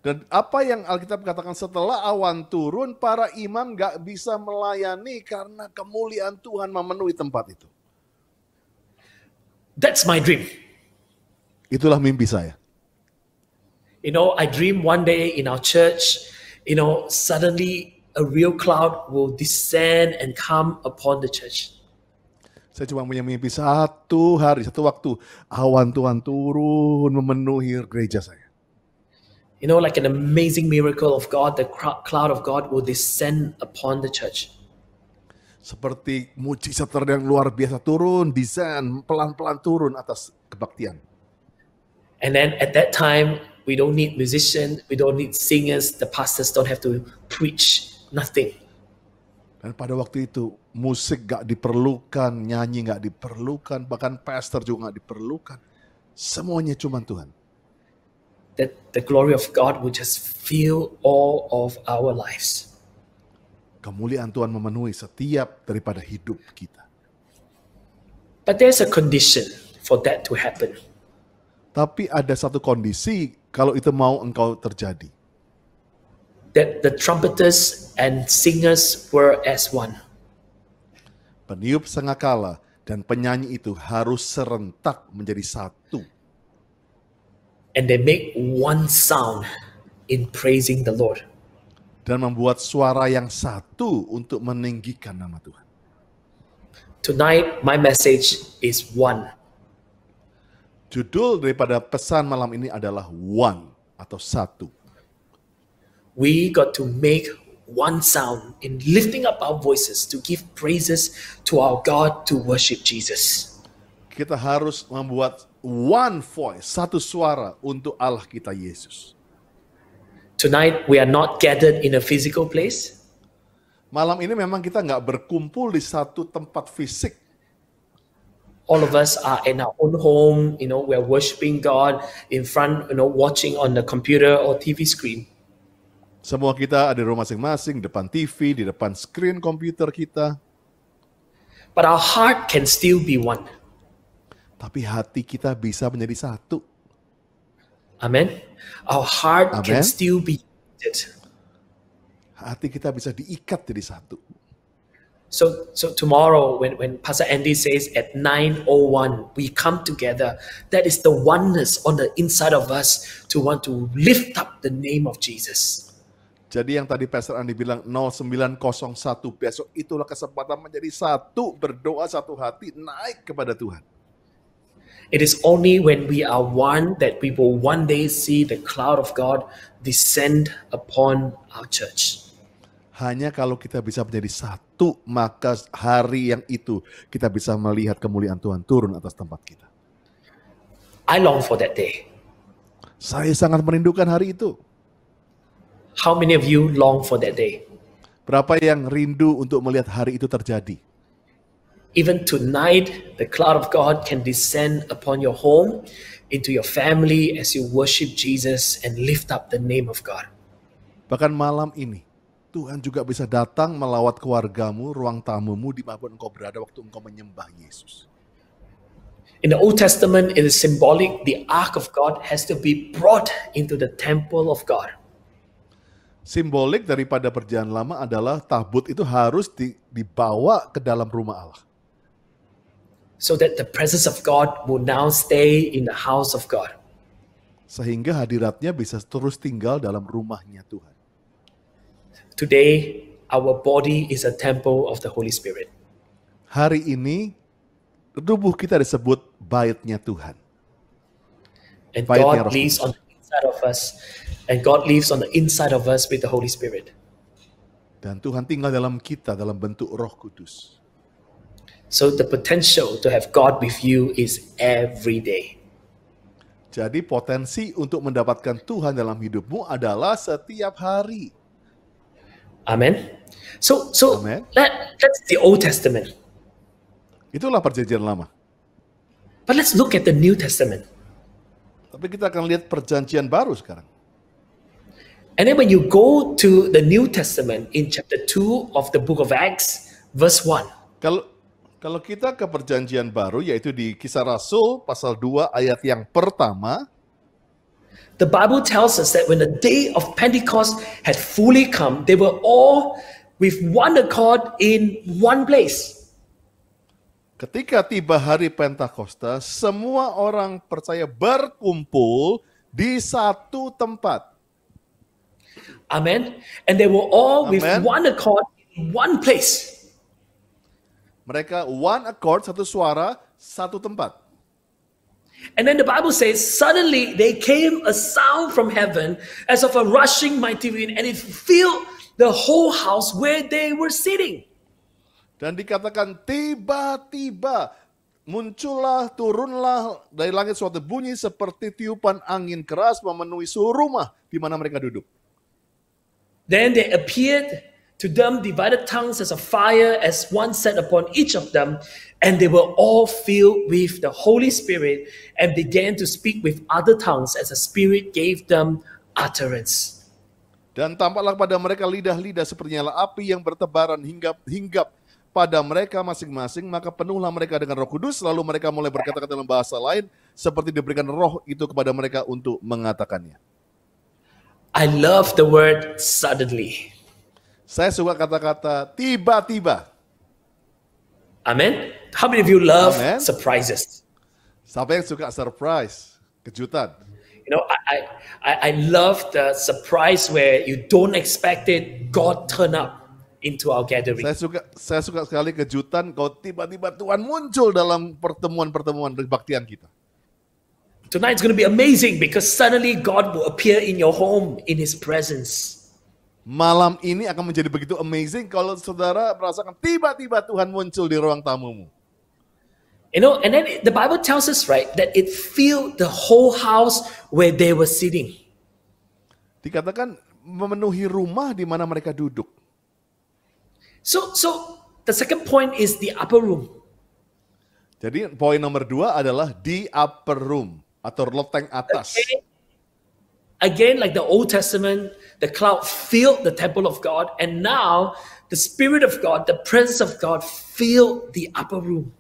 Dan apa yang Alkitab katakan setelah awan turun, para imam gak bisa melayani karena kemuliaan Tuhan memenuhi tempat itu. That's my dream. Itulah mimpi saya. I dream one day in our church, suddenly a real cloud will descend and come upon the church. Saya cuma punya mimpi satu hari, satu waktu, awan Tuhan turun memenuhi gereja saya. Like an amazing miracle of God, the cloud of God will descend upon the church. Seperti mujizat yang luar biasa turun, desain pelan-pelan turun atas kebaktian. And then at that time, we don't need musicians, we don't need singers, the pastors don't have to preach, nothing. Dan pada waktu itu musik gak diperlukan, nyanyi gak diperlukan, bahkan pastor juga gak diperlukan. Semuanya cuma Tuhan. That the glory of God will just fill all of our lives. Kemuliaan Tuhan memenuhi setiap daripada hidup kita. But there's a condition for that to happen. Tapi ada satu kondisi kalau itu mau engkau terjadi. That the trumpeters and singers were as one. Peniup sangakala dan penyanyi itu harus serentak menjadi satu. And they make one sound in praising the Lord. Dan membuat suara yang satu untuk meninggikan nama Tuhan. Tonight, my message is one. Judul daripada pesan malam ini adalah one atau satu. We got to make one sound in lifting up our voices to give praises to our God, to worship Jesus. Kita harus membuat one voice, satu suara untuk Allah kita Yesus. Tonight, we are not gathered in a physical place. Malam ini memang kita nggak berkumpul di satu tempat fisik. All of us are in our own home, we're worshiping God in front, watching on the computer or TV screen. Semua kita ada di rumah masing-masing, depan TV, di depan screen komputer kita. But our heart can still be one. Tapi hati kita bisa menjadi satu. Amen. Our heart can Amen. still be united. Hati kita bisa diikat jadi satu. So tomorrow when Pastor Andy says at 9:01 we come together, that is the oneness on the inside of us to want to lift up the name of Jesus. Jadi yang tadi Pastor Andi bilang 0901 besok itulah kesempatan menjadi satu, berdoa satu hati, naik kepada Tuhan. It is only when we are one that we will one day see the cloud of God descend upon our church. Hanya kalau kita bisa menjadi satu, maka hari yang itu kita bisa melihat kemuliaan Tuhan turun atas tempat kita. I long for that day. Saya sangat merindukan hari itu. How many of you long for that day? Berapa yang rindu untuk melihat hari itu terjadi? Even tonight, the cloud of God can descend upon your home, into your family as you worship Jesus and lift up the name of God. Bahkan malam ini, Tuhan juga bisa datang melawat keluargamu, ruang tamumu, dimanapun engkau berada waktu engkau menyembah Yesus. In the Old Testament, it is symbolic. The ark of God has to be brought into the temple of God. Simbolik daripada perjanjian lama adalah tabut itu harus dibawa ke dalam rumah Allah. So that the presence of God will now stay in the house of God. Sehingga hadiratnya bisa terus tinggal dalam rumahnya Tuhan. Today, our body is a temple of the Holy Spirit. Hari ini, tubuh kita disebut baitnya Tuhan. And Baitnya God Roh lives Kudus. on the inside of us. And God lives on the inside of us with the Holy Spirit. Dan Tuhan tinggal dalam kita dalam bentuk Roh Kudus. So the potential to have God with you is every day. Jadi potensi untuk mendapatkan Tuhan dalam hidupmu adalah setiap hari. Amen. So Amen. that's the Old Testament. Itulah perjanjian lama. But let's look at the New Testament. Tapi kita akan lihat perjanjian baru sekarang. And then when you go to the New Testament in chapter 2 of the book of Acts, verse 1. Kalau kita ke perjanjian baru, yaitu di Kisah Rasul pasal 2 ayat yang pertama, The Bible tells us that when the day of Pentecost had fully come, they were all with one accord in one place. ketika tiba hari Pentakosta, semua orang percaya berkumpul di satu tempat. Amen. And they were all with Amen. one accord in one place. Mereka one accord, satu suara, satu tempat. And then the Bible says, suddenly there came a sound from heaven as of a rushing mighty wind, and it filled the whole house where they were sitting. Dan dikatakan tiba-tiba muncullah, turunlah dari langit suatu bunyi seperti tiupan angin keras memenuhi seluruh rumah di mana mereka duduk. Then there appeared to them divided tongues as a fire, as one sat upon each of them, and they were all filled with the Holy Spirit and began to speak with other tongues as the Spirit gave them utterance. Dan tampaklah pada mereka lidah-lidah seperti nyala api yang bertebaran hinggap pada mereka masing-masing, maka penuhlah mereka dengan Roh Kudus, lalu mereka mulai berkata-kata dalam bahasa lain seperti diberikan roh itu kepada mereka untuk mengatakannya. I love the word suddenly. Saya suka kata-kata tiba-tiba. Amen. How many of you love Amen. surprises? Siapa yang suka surprise, kejutan? You know, I love the surprise where you don't expect it, God turn up into our gathering. Saya suka sekali kejutan kalau tiba-tiba Tuhan muncul dalam pertemuan-pertemuan kebaktian kita. Tonight it's going to be amazing because suddenly God will appear in your home in His presence. Malam ini akan menjadi begitu amazing kalau saudara merasakan tiba-tiba Tuhan muncul di ruang tamumu. You know, and then the Bible tells us, right, that it filled the whole house where they were sitting. Dikatakan memenuhi rumah di mana mereka duduk. So the second point is the upper room. Jadi poin nomor 2 adalah di upper room atau loteng atas. Again, like the Old Testament, the cloud filled the temple of God, and now the Spirit of God, the presence of God, filled the upper room.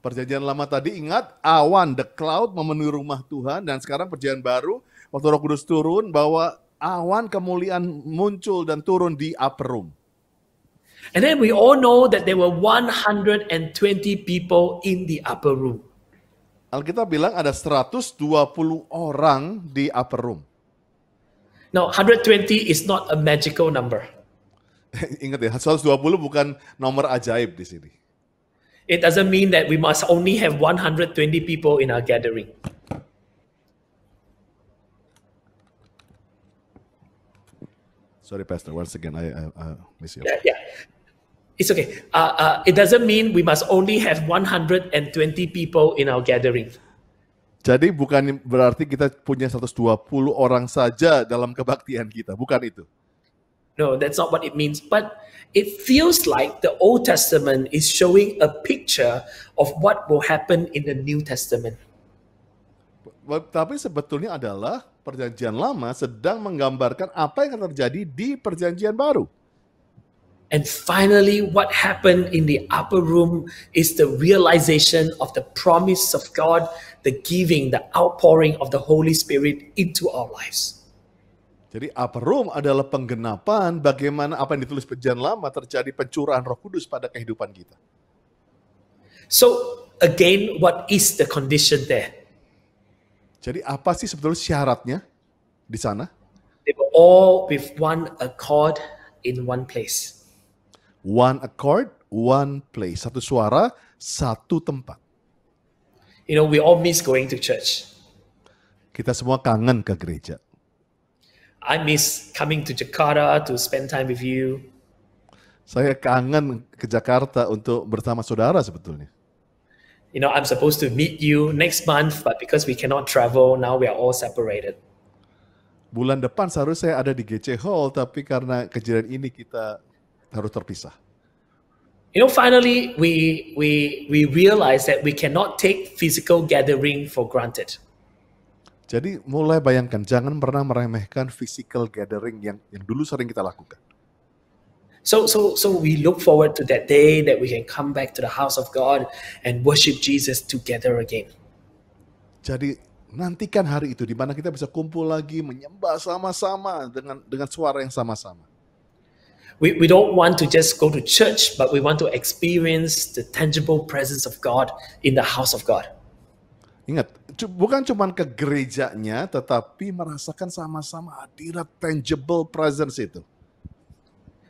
Perjanjian lama tadi ingat awan, the cloud memenuhi rumah Tuhan, dan sekarang perjanjian baru waktu Roh Kudus turun bahwa awan kemuliaan muncul dan turun di upper room. And then we all know that there were 120 people in the upper room. Alkitab bilang ada 120 orang di upper room. Now, 120 is not a magical number. Ingat ya, 120 bukan nomor ajaib di sini. It doesn't mean that we must only have 120 people in our gathering. Sorry, Pastor. Once again, I miss you. Yeah. It's okay. It doesn't mean we must only have 120 people in our gathering. Jadi bukan berarti kita punya 120 orang saja dalam kebaktian kita. Bukan itu. No, that's not what it means. But it feels like the Old Testament is showing a picture of what will happen in the New Testament. Tapi sebetulnya adalah perjanjian lama sedang menggambarkan apa yang akan terjadi di perjanjian baru. And finally, what happened in the upper room is the realization of the promise of God, the giving, the outpouring of the Holy Spirit into our lives. Jadi upper room adalah penggenapan bagaimana apa yang ditulis perjanjian lama terjadi pencurahan Roh Kudus pada kehidupan kita. So again, what is the condition there? Jadi apa sih sebetulnya syaratnya di sana? They were all with one accord in one place. One accord, one place. Satu suara, satu tempat. You know, we all miss going to church. Kita semua kangen ke gereja. I miss coming to Jakarta to spend time with you. Saya kangen ke Jakarta untuk bersama saudara sebetulnya. You know, I'm supposed to meet you next month, but because we cannot travel, now we are all separated. Bulan depan seharusnya saya ada di GC Hall, tapi karena kejadian ini kita harus terpisah. You know, finally, we realize that we cannot take physical gathering for granted. Jadi mulai bayangkan, jangan pernah meremehkan physical gathering yang dulu sering kita lakukan. So we look forward to that day that we can come back to the house of God and worship Jesus together again. Jadi nantikan hari itu di mana kita bisa kumpul lagi menyembah sama-sama dengan suara yang sama-sama. We don't want to just go to church, but we want to experience the tangible presence of God in the house of God. Ingat, bukan cuma ke gerejanya, tetapi merasakan sama-sama hadirat tangible presence itu.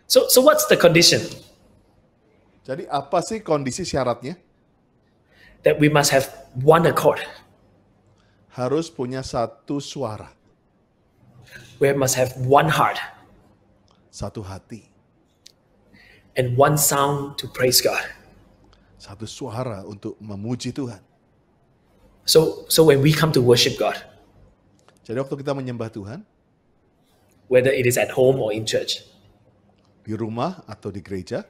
So what's the condition? Jadi apa sih kondisi syaratnya? That we must have one accord. Harus punya satu suara, We must have one heart satu hati, and one sound to praise God. satu suara untuk memuji Tuhan. So when we come to worship God, Jadi waktu kita menyembah Tuhan, whether it is at home or in church, di rumah atau di gereja,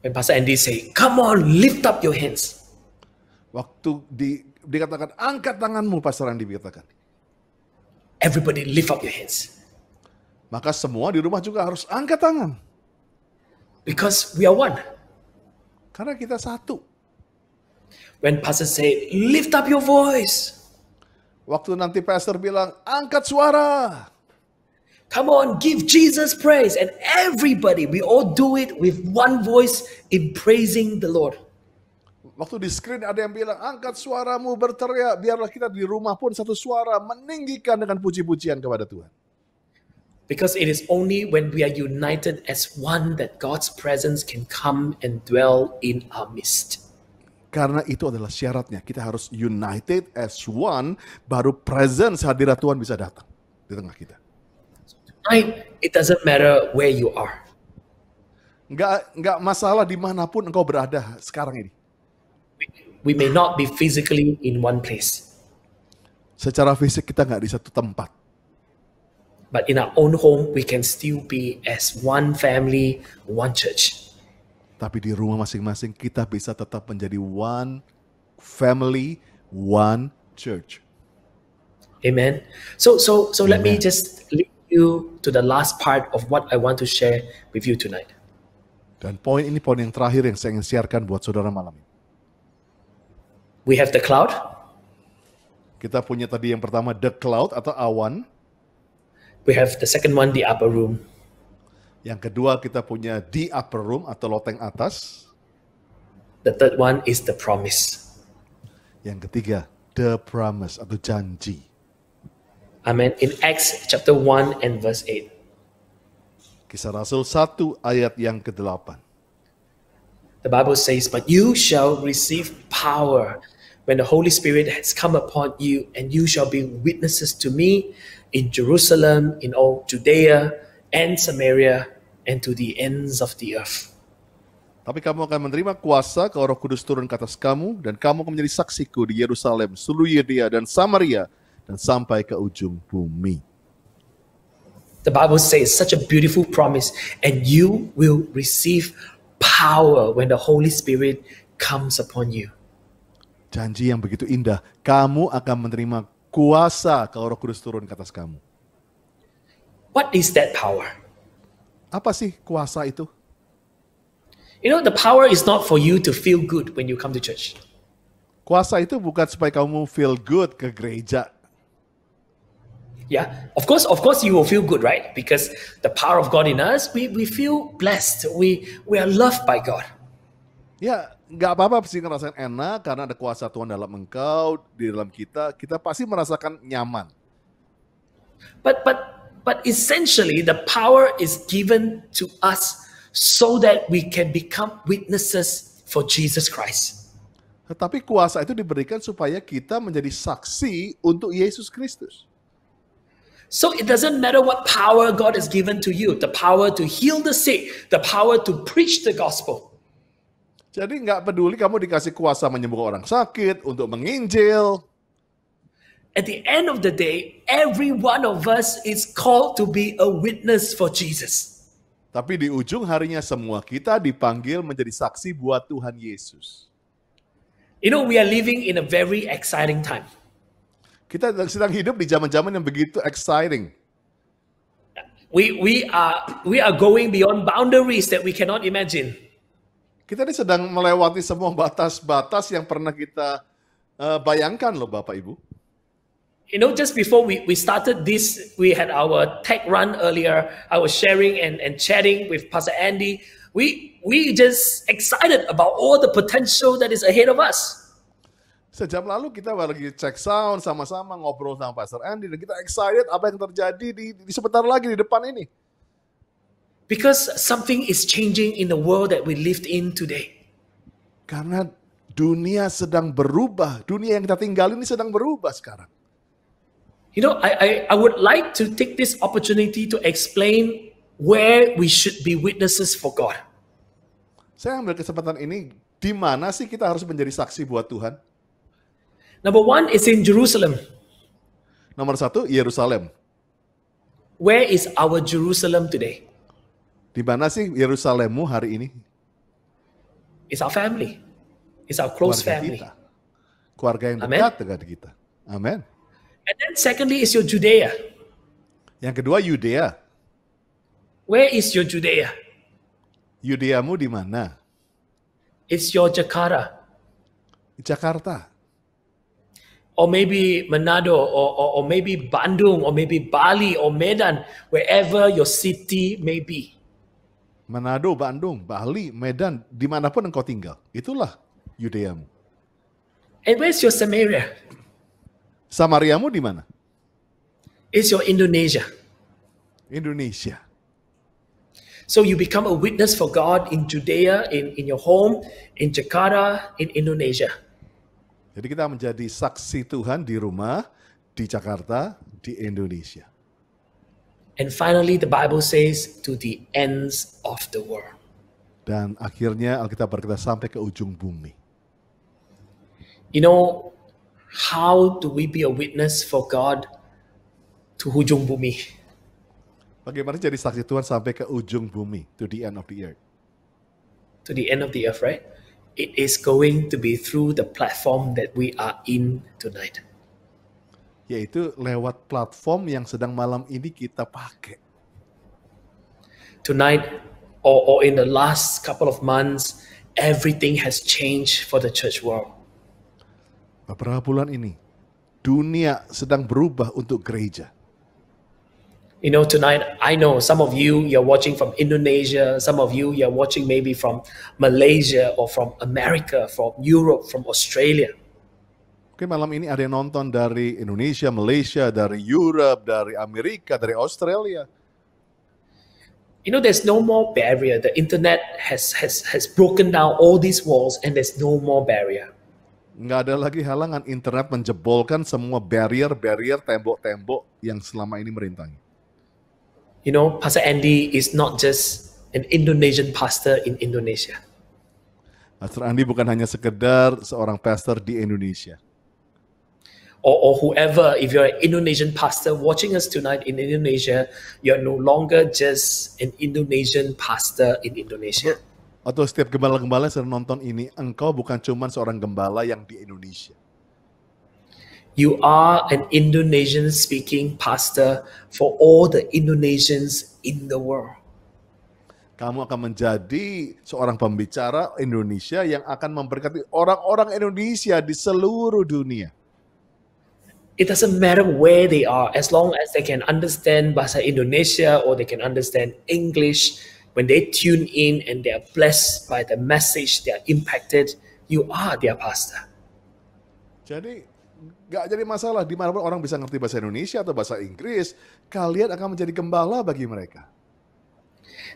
when Pastor Andy say, "Come on, lift up your hands," waktu dikatakan angkat tanganmu, Pastor Andi dikatakan, everybody lift up your hands maka semua di rumah juga harus angkat tangan. because we are one. Karena kita satu. When Pastor say, "Lift up your voice," Waktu nanti pastor bilang, angkat suara. come on, give Jesus praise, and everybody, we all do it with one voice in praising the Lord. Waktu di screen ada yang bilang, angkat suaramu berteriak. Biarlah kita di rumah pun satu suara meninggikan dengan puji-pujian kepada Tuhan. Because it is only when we are united as one that God's presence can come and dwell in our midst. Karena itu adalah syaratnya. Kita harus united as one, baru presence hadirat Tuhan bisa datang di tengah kita. Tonight, it doesn't matter where you are. Nggak masalah dimanapun engkau berada sekarang ini. We may not be physically in one place, Secara fisik kita nggak di satu tempat. but in our own home, we can still be as one family, one church. Tapi di rumah masing-masing kita bisa tetap menjadi one family, one church. Amen. So let me just lead you to the last part of what I want to share with you tonight. Dan poin ini poin yang terakhir yang saya ingin siarkan buat saudara malam ini. We have the cloud, Kita punya tadi yang pertama the cloud atau awan. we have the second one, the upper room, Yang kedua kita punya the upper room atau loteng atas. the third one is the promise. Yang ketiga the promise atau janji. Amen. In Acts chapter 1 and verse 8. Kisah Rasul 1 ayat yang ke-8. The Bible says, "But you shall receive power when the Holy Spirit has come upon you, and you shall be witnesses to me in Jerusalem, in all Judea and Samaria, and to the ends of the earth." Tapi kamu akan menerima kuasa kalau Roh Kudus turun ke atas kamu, dan kamu akan menjadi saksiku di Yerusalem, seluruh Yudea dan Samaria, dan sampai ke ujung bumi. The Bible says such a beautiful promise, and you will receive power when the Holy Spirit comes upon you. Janji yang begitu indah, kamu akan menerima kuasa kalau Roh Kudus turun ke atas kamu. What is that power? Apa sih kuasa itu? You know, the power is not for you to feel good when you come to church. Kuasa itu bukan supaya kamu feel good ke gereja. Yeah, of course you will feel good, right? Because the power of God in us, we feel blessed. We are loved by God. Ya, nggak apa-apa sih ngerasain enak karena ada kuasa Tuhan dalam engkau, di dalam kita pasti merasakan nyaman. But essentially, the power is given to us so that we can become witnesses for Jesus Christ. Tetapi kuasa itu diberikan supaya kita menjadi saksi untuk Yesus Kristus. So it doesn't matter what power God has given to you, the power to heal the sick, the power to preach the gospel. Jadi nggak peduli kamu dikasih kuasa menyembuhkan orang sakit, untuk menginjil. At the end of the day, every one of us is called to be a witness for Jesus. Tapi di ujung harinya semua kita dipanggil menjadi saksi buat Tuhan Yesus. You know, we are living in a very exciting time. Kita sedang hidup di zaman-zaman yang begitu exciting. We are going beyond boundaries that we cannot imagine. Kita ini sedang melewati semua batas-batas yang pernah kita bayangkan loh Bapak Ibu. You know, just before we started this, we had our tech run earlier. I was sharing and chatting with Pastor Andy. We just excited about all the potential that is ahead of us. Sejam lalu kita lagi cek sound sama-sama ngobrol sama Pastor Andy dan kita excited apa yang terjadi di sebentar lagi di depan ini. Because something is changing in the world that we lived in today. Karena dunia sedang berubah, dunia yang kita tinggal ini sedang berubah sekarang. You know, I would like to take this opportunity to explain where we should be witnesses for God. Saya ambil kesempatan ini, di mana sih kita harus menjadi saksi buat Tuhan? Number one is in Jerusalem. Nomor 1, Yerusalem. Where is our Jerusalem today? Di mana sih Yerusalemmu hari ini? It's our family. It's our close family. Kita. Keluarga yang Amen. dekat dengan kita. Amin. And then secondly is your Judea. Yang kedua, Yudea. Where is your Judea? Yudeamu di mana? It's your Jakarta. Di Jakarta. Or maybe Manado, or maybe Bandung, or maybe Bali, or Medan, wherever your city may be. Manado, Bandung, Bali, Medan, dimanapun engkau tinggal. Itulah Yudeamu. And where's your Samaria? Samariamu di mana? It's your Indonesia. Indonesia. So you become a witness for God in Judea, in your home, in Jakarta, in Indonesia. Jadi kita menjadi saksi Tuhan di rumah, di Jakarta, di Indonesia. And finally, the Bible says, to the ends of the world. Dan akhirnya Alkitab berkata sampai ke ujung bumi. You know, how do we be a witness for God to ujung bumi? Bagaimana jadi saksi Tuhan sampai ke ujung bumi, to the end of the earth? To the end of the earth, right? It is going to be through the platform that we are in tonight. Yaitu lewat platform yang sedang malam ini kita pakai. Tonight, or in the last couple of months, everything has changed for the church world. Beberapa bulan ini, dunia sedang berubah untuk gereja. You know, tonight, I know some of you, you're watching from Indonesia. Some of you, you're watching maybe from Malaysia or from America, from Europe, from Australia. Oke, malam ini ada yang nonton dari Indonesia, Malaysia, dari Europe, dari Amerika, dari Australia. You know, there's no more barrier. The internet has broken down all these walls and there's no more barrier. Nggak ada lagi halangan, internet menjebolkan semua barrier, tembok-tembok yang selama ini merintangi. You know, Pastor Andy is not just an Indonesian pastor in Indonesia. Pastor Andy bukan hanya sekedar seorang pastor di Indonesia. Or whoever, if you're an Indonesian pastor watching us tonight in Indonesia, you're no longer just an Indonesian pastor in Indonesia. Atau setiap gembala-gembala yang sedang nonton ini, engkau bukan cuma seorang gembala yang di Indonesia. You are an Indonesian-speaking pastor for all the Indonesians in the world. Kamu akan menjadi seorang pembicara Indonesia yang akan memberkati orang-orang Indonesia di seluruh dunia. It doesn't matter where they are, as long as they can understand Bahasa Indonesia or they can understand English. When they tune in and they are blessed by the message, they are impacted, you are their pastor. Jadi gak jadi masalah dimanapun orang bisa ngerti bahasa Indonesia atau bahasa Inggris, kalian akan menjadi gembala bagi mereka.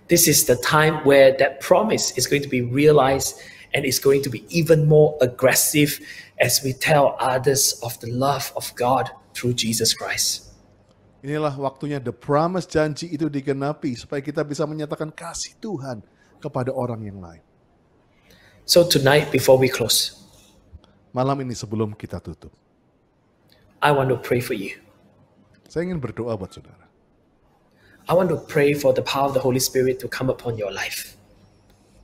This is the time where that promise is going to be realized and it's going to be even more aggressive as we tell others of the love of God through Jesus Christ. Inilah waktunya the promise, janji itu digenapi supaya kita bisa menyatakan kasih Tuhan kepada orang yang lain. So tonight, before we close, malam ini sebelum kita tutup, I want to pray for you. saya ingin berdoa buat saudara. I want to pray for the power of the Holy Spirit to come upon your life.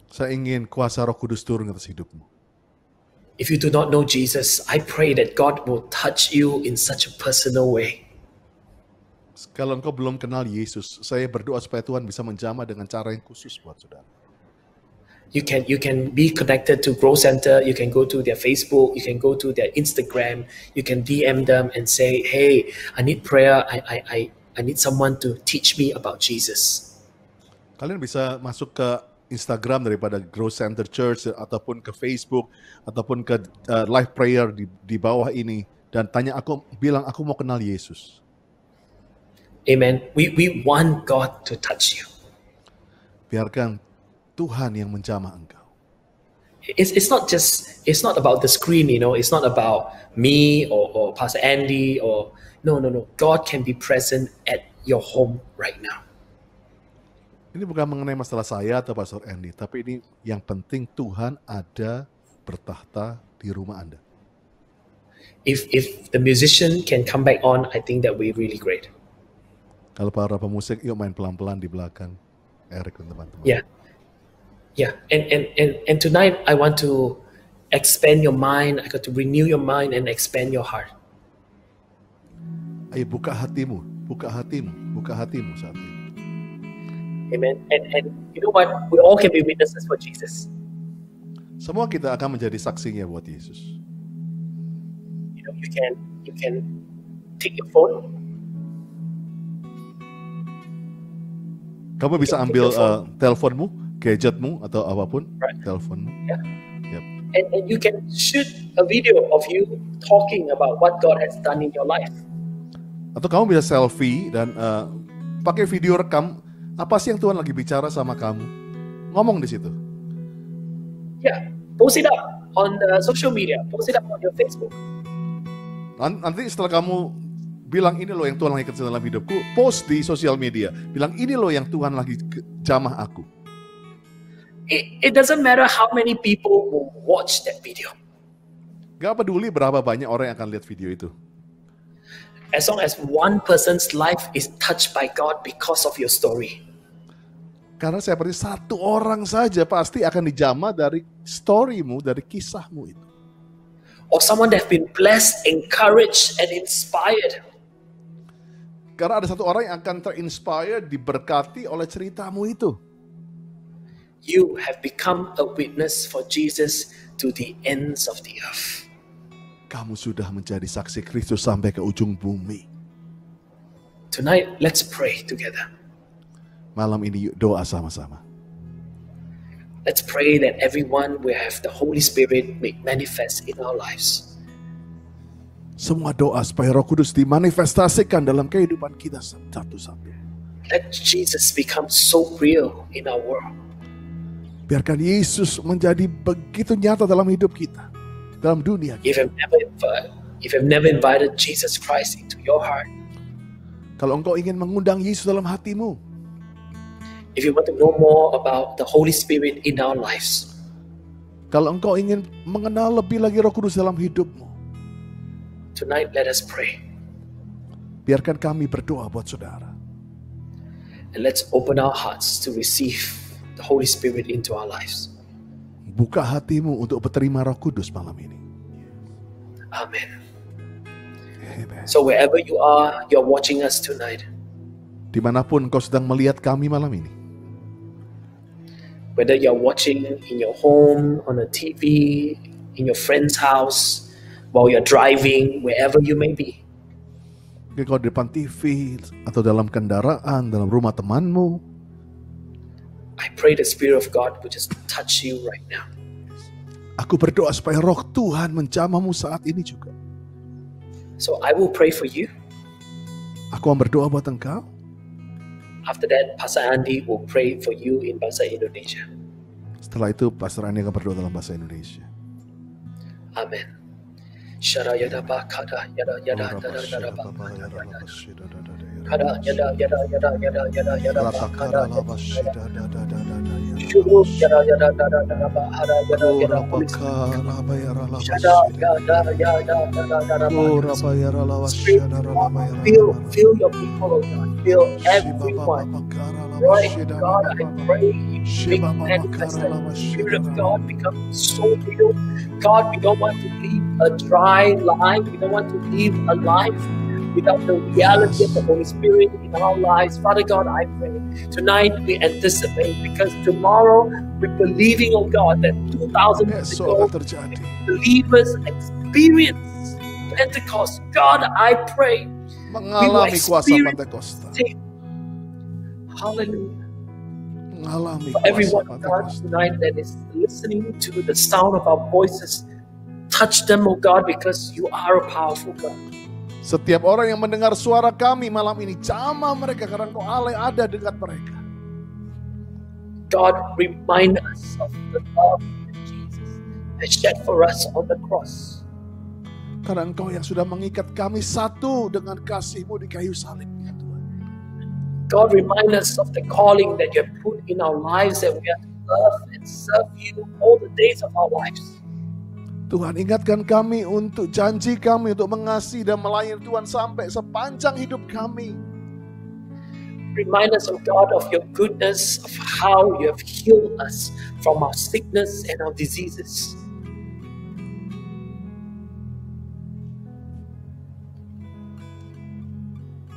Saya ingin kuasa Roh Kudus turun atas hidupmu. If you do not know Jesus, I pray that God will touch you in such a personal way. Kalau engkau belum kenal Yesus, saya berdoa supaya Tuhan bisa menjamah dengan cara yang khusus buat saudara. You can be connected to Grow Center. You can go to their Facebook. You can go to their Instagram. You can DM them and say, "Hey, I need prayer. I need someone to teach me about Jesus." Kalian bisa masuk ke Instagram daripada Grow Center Church ataupun ke Facebook ataupun ke live prayer di bawah ini dan bilang aku mau kenal Yesus. Amen. We want God to touch you. Biarkan Tuhan yang menjamah engkau. It's not about the screen, you know. It's not about me or Pastor Andy or no. God can be present at your home right now. Ini bukan mengenai masalah saya atau Pastor Andy, tapi ini yang penting Tuhan ada bertahta di rumah Anda. If the musician can come back on, I think that will be really great. Kalau para pemusik, yuk main pelan-pelan di belakang. Eric dan teman-teman. Yeah. And tonight I want to expand your mind. I got to renew your mind and expand your heart. Ayo buka hatimu saat ini. Amen. And you know what? We all can be witnesses for Jesus. Semua kita akan menjadi saksinya buat Yesus. You know, you can take your phone. Kamu bisa ambil teleponmu, gadgetmu atau apapun, teleponmu. Yeah. Yep. And you can shoot a video of you talking about what God has done in your life. Atau kamu bisa selfie dan pakai video rekam apa sih yang Tuhan lagi bicara sama kamu. Ngomong di situ. Yeah, post it up on the social media, post it up on your Facebook. Nanti setelah kamu bilang ini loh yang Tuhan lagi kerja dalam hidupku, post di sosial media. Bilang ini loh yang Tuhan lagi jamah aku. It doesn't matter how many people will watch that video. Gak peduli berapa banyak orang yang akan lihat video itu. As long as one person's life is touched by God because of your story. Karena saya percaya satu orang saja pasti akan dijamah dari storymu, dari kisahmu itu. Or someone that have been blessed, encouraged, and inspired. Karena ada satu orang yang akan terinspire, diberkati oleh ceritamu itu. You have become a witness for Jesus to the ends of the earth. Kamu sudah menjadi saksi Kristus sampai ke ujung bumi. Tonight, let's pray together. Malam ini yuk doa sama-sama. Let's pray that everyone will have the Holy Spirit make manifest in our lives. Semua doa supaya Roh Kudus dimanifestasikan dalam kehidupan kita satu-satu. Let Jesus become so real in our world. Biarkan Yesus menjadi begitu nyata dalam hidup kita, dalam dunia kita. If you've never invited Jesus Christ into your heart, kalau engkau ingin mengundang Yesus dalam hatimu, if you want to know more about the Holy Spirit in our lives, kalau engkau ingin mengenal lebih lagi Roh Kudus dalam hidupmu, tonight let us pray. Biarkan kami berdoa buat saudara. And let's open our hearts to receive the Holy Spirit into our lives. Buka hatimu untuk berterima Roh Kudus malam ini. Amen. Amen. So wherever you are, you're watching us tonight. Dimanapun kau sedang melihat kami malam ini. Whether you're watching in your home, on a TV, in your friend's house, while you're driving, wherever you may be. Kau di depan TV atau dalam kendaraan, dalam rumah temanmu. I pray the Spirit of God will just touch you right now. Aku berdoa supaya Roh Tuhan menjamahmu saat ini juga. So I will pray for you. Aku akan berdoa buat engkau. After that, Pastor Andy will pray for you in Bahasa Indonesia. Setelah itu, Pastor Andy akan berdoa dalam bahasa Indonesia. Amin. Shara yada ba kada yada yada yada yada ba kada yada yada yada yada yada yada ba kada shuru yada yada yada yada ba hara yada yada shada yada yada yada ba feel your people, oh God, feel everyone. Right, God, I pray you make manifest the Spirit of God become so real. God, we don't want to live a dry life. We don't want to live a life without the reality of the Holy Spirit in our lives. Father God, I pray tonight we anticipate, because tomorrow we're believing, oh God, that 2,000 years ago, Besok akan terjadi. believers experience Pentecost. God, I pray Mengalami kuasa experience Pentakosta. hallelujah. Mengalami For kuasa everyone, God, Pentakosta. tonight that is listening to the sound of our voices, touch them, oh God, because you are a powerful God. Setiap orang yang mendengar suara kami malam ini, jamah mereka karena Engkau Allah ada dekat mereka. God, remind us of the love that Jesus has shed for us on the cross. Karena Engkau yang sudah mengikat kami satu dengan kasih-Mu di kayu salib, ya Tuhan. God, remind us of the calling that you have put in our lives, that we have to love and serve you all the days of our lives. Tuhan, ingatkan kami untuk janji kami untuk mengasihi dan melayani Tuhan sampai sepanjang hidup kami. Remind us, oh God, of your goodness, of how you have healed us from our sickness and our diseases.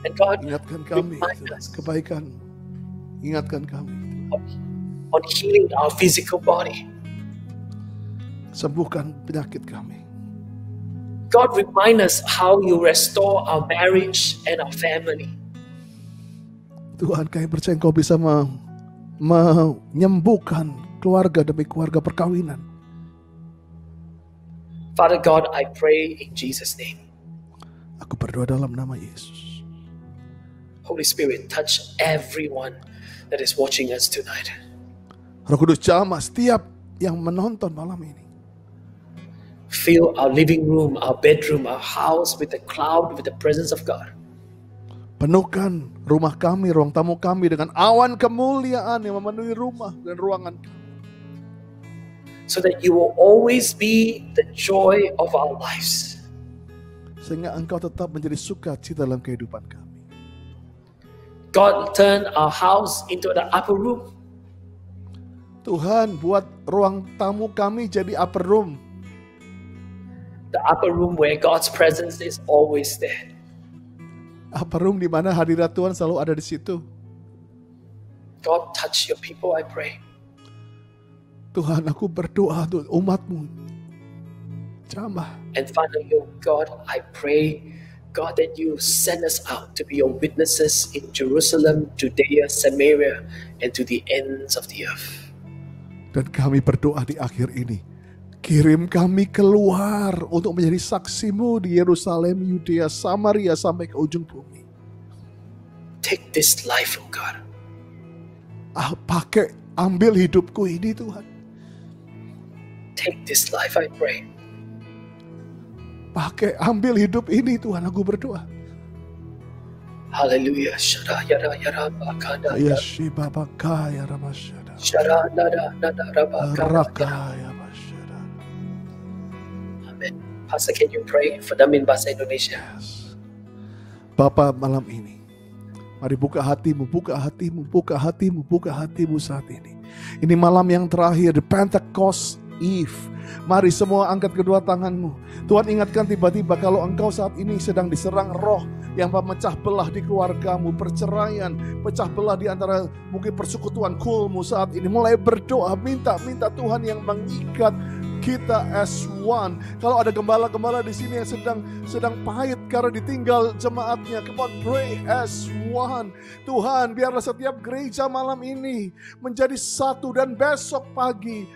And God, Ingatkan kami remind us kebaikan. Ingatkan kami. on healing our physical body. Sembuhkan penyakit kami. God, remind us how you restore our marriage and our family. Tuhan, kami percaya Engkau bisa menyembuhkan keluarga demi keluarga perkawinan. Father God, I pray in Jesus' name. Aku berdoa dalam nama Yesus. Holy Spirit, touch everyone that is watching us tonight. Roh Kudus, jamah setiap yang menonton malam ini. Fill our living room, our bedroom, our house with the cloud, with the presence of God. Penuhkan rumah kami, ruang tamu kami dengan awan kemuliaan yang memenuhi rumah dan ruangan kami. So that you will always be the joy of our lives. Sehingga Engkau tetap menjadi sukacita dalam kehidupan kami. God, turn our house into the upper room. Tuhan, buat ruang tamu kami jadi upper room. The upper room where God's presence is always there. Upper room di mana hadirat Tuhan selalu ada di situ. God, touch your people, I pray. Tuhan, aku berdoa untuk umat-Mu. Jamah. And finally, oh God, I pray, God, that you send us out to be your witnesses in Jerusalem, Judea, Samaria, and to the ends of the earth. Dan kami berdoa di akhir ini. Kirim kami keluar untuk menjadi saksi-Mu di Yerusalem, Yudea, Samaria, sampai ke ujung bumi. Take this life, oh God. Ambil hidupku ini, Tuhan. Take this life, I pray. Ambil hidup ini, Tuhan, aku berdoa. Hallelujah. Shara yara yara bakada. Yeshiva bakaya ramashada. Shara nada nada rabakada. Rakaya mashada. Amen. Pastor, can you pray for them in bahasa Indonesia? Yes. Bapa, malam ini, mari buka hatimu, buka hatimu, buka hatimu, buka hatimu saat ini. Ini malam yang terakhir, the Pentecost Eve. Mari semua angkat kedua tanganmu. Tuhan, ingatkan tiba-tiba kalau engkau saat ini sedang diserang roh yang memecah belah di keluargamu, perceraian, pecah belah di antara mungkin persekutuan kulmu saat ini. Mulai berdoa, minta Tuhan yang mengikat kita as one. Kalau ada gembala-gembala di sini yang sedang pahit karena ditinggal jemaatnya, come on, pray as one. Tuhan, biarlah setiap gereja malam ini menjadi satu, dan besok pagi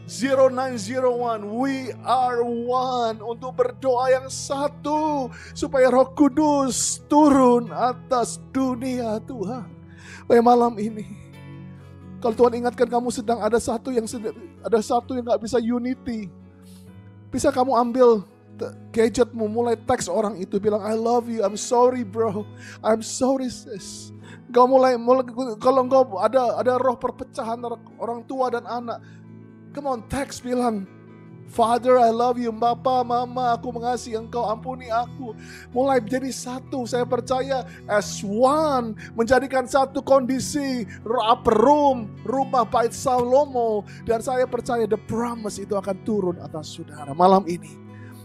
0901 we are one, untuk berdoa yang satu supaya Roh Kudus turun atas dunia. Tuhan, malam ini kalau Tuhan ingatkan kamu sedang ada satu yang nggak bisa unity, bisa kamu ambil gadgetmu, mulai teks orang itu, bilang I love you, I'm sorry bro, I'm sorry sis. Kau mulai kalau engkau ada roh perpecahan antara orang tua dan anak, come on, teks, bilang Father, I love you. Bapa, Mama, aku mengasihi engkau, ampuni aku. Mulai menjadi satu. Saya percaya as one, menjadikan satu kondisi upper room, rumah Bait Salomo. Dan saya percaya the promise itu akan turun atas saudara. Malam ini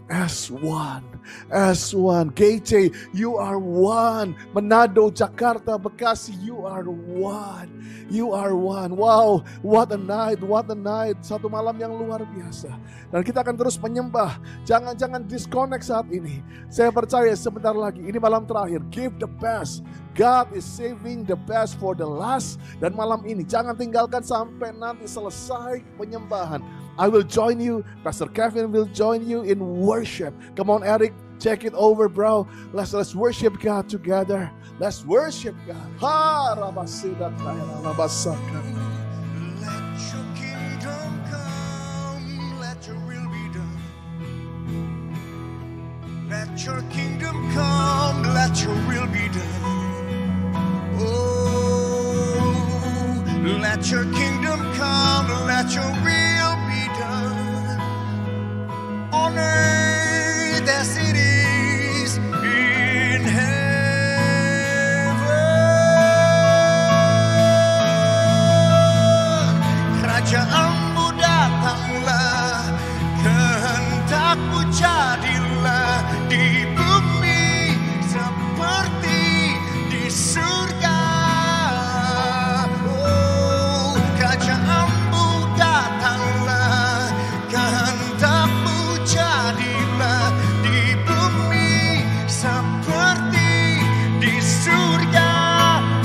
as one. As one. GC, you are one. Manado, Jakarta, Bekasi, you are one. You are one. Wow, what a night, what a night. Satu malam yang luar biasa. Dan kita akan terus menyembah. Jangan disconnect saat ini. Saya percaya sebentar lagi, ini malam terakhir. Give the best. God is saving the best for the last. Dan malam ini jangan tinggalkan sampai nanti selesai penyembahan. I will join you. Pastor Kevin will join you in worship. Come on, Eric. Check it over, bro. Let's worship God together. Let's worship God. Ha, rabasida kaya rabasaka. Let your kingdom come, let your will be done. Let your kingdom come, let your will be done. Oh, let your kingdom come, let your will be done. On earth as it is in heaven. Kerajaanmu datanglah, kehendak-Mu jadilah di bumi seperti di surga. Oh, kerajaanmu datanglah, kehendak-Mu jadilah di bumi seperti di surga.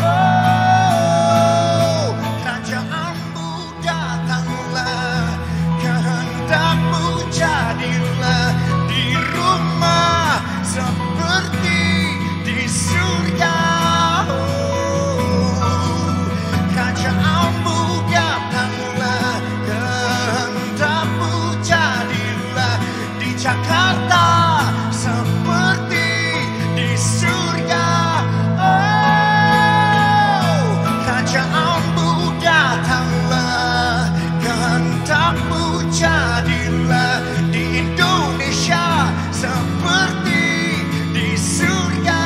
Oh, kerajaanmu datanglah, kehendak-Mu jadilah di rumah seperti di surga. Oh, kerajaanmu datanglah, kehendak-Mu jadilah di Jakarta seperti di surga. Oh, kerajaanmu datanglah, kehendak-Mu jadilah di Indonesia seperti di surga.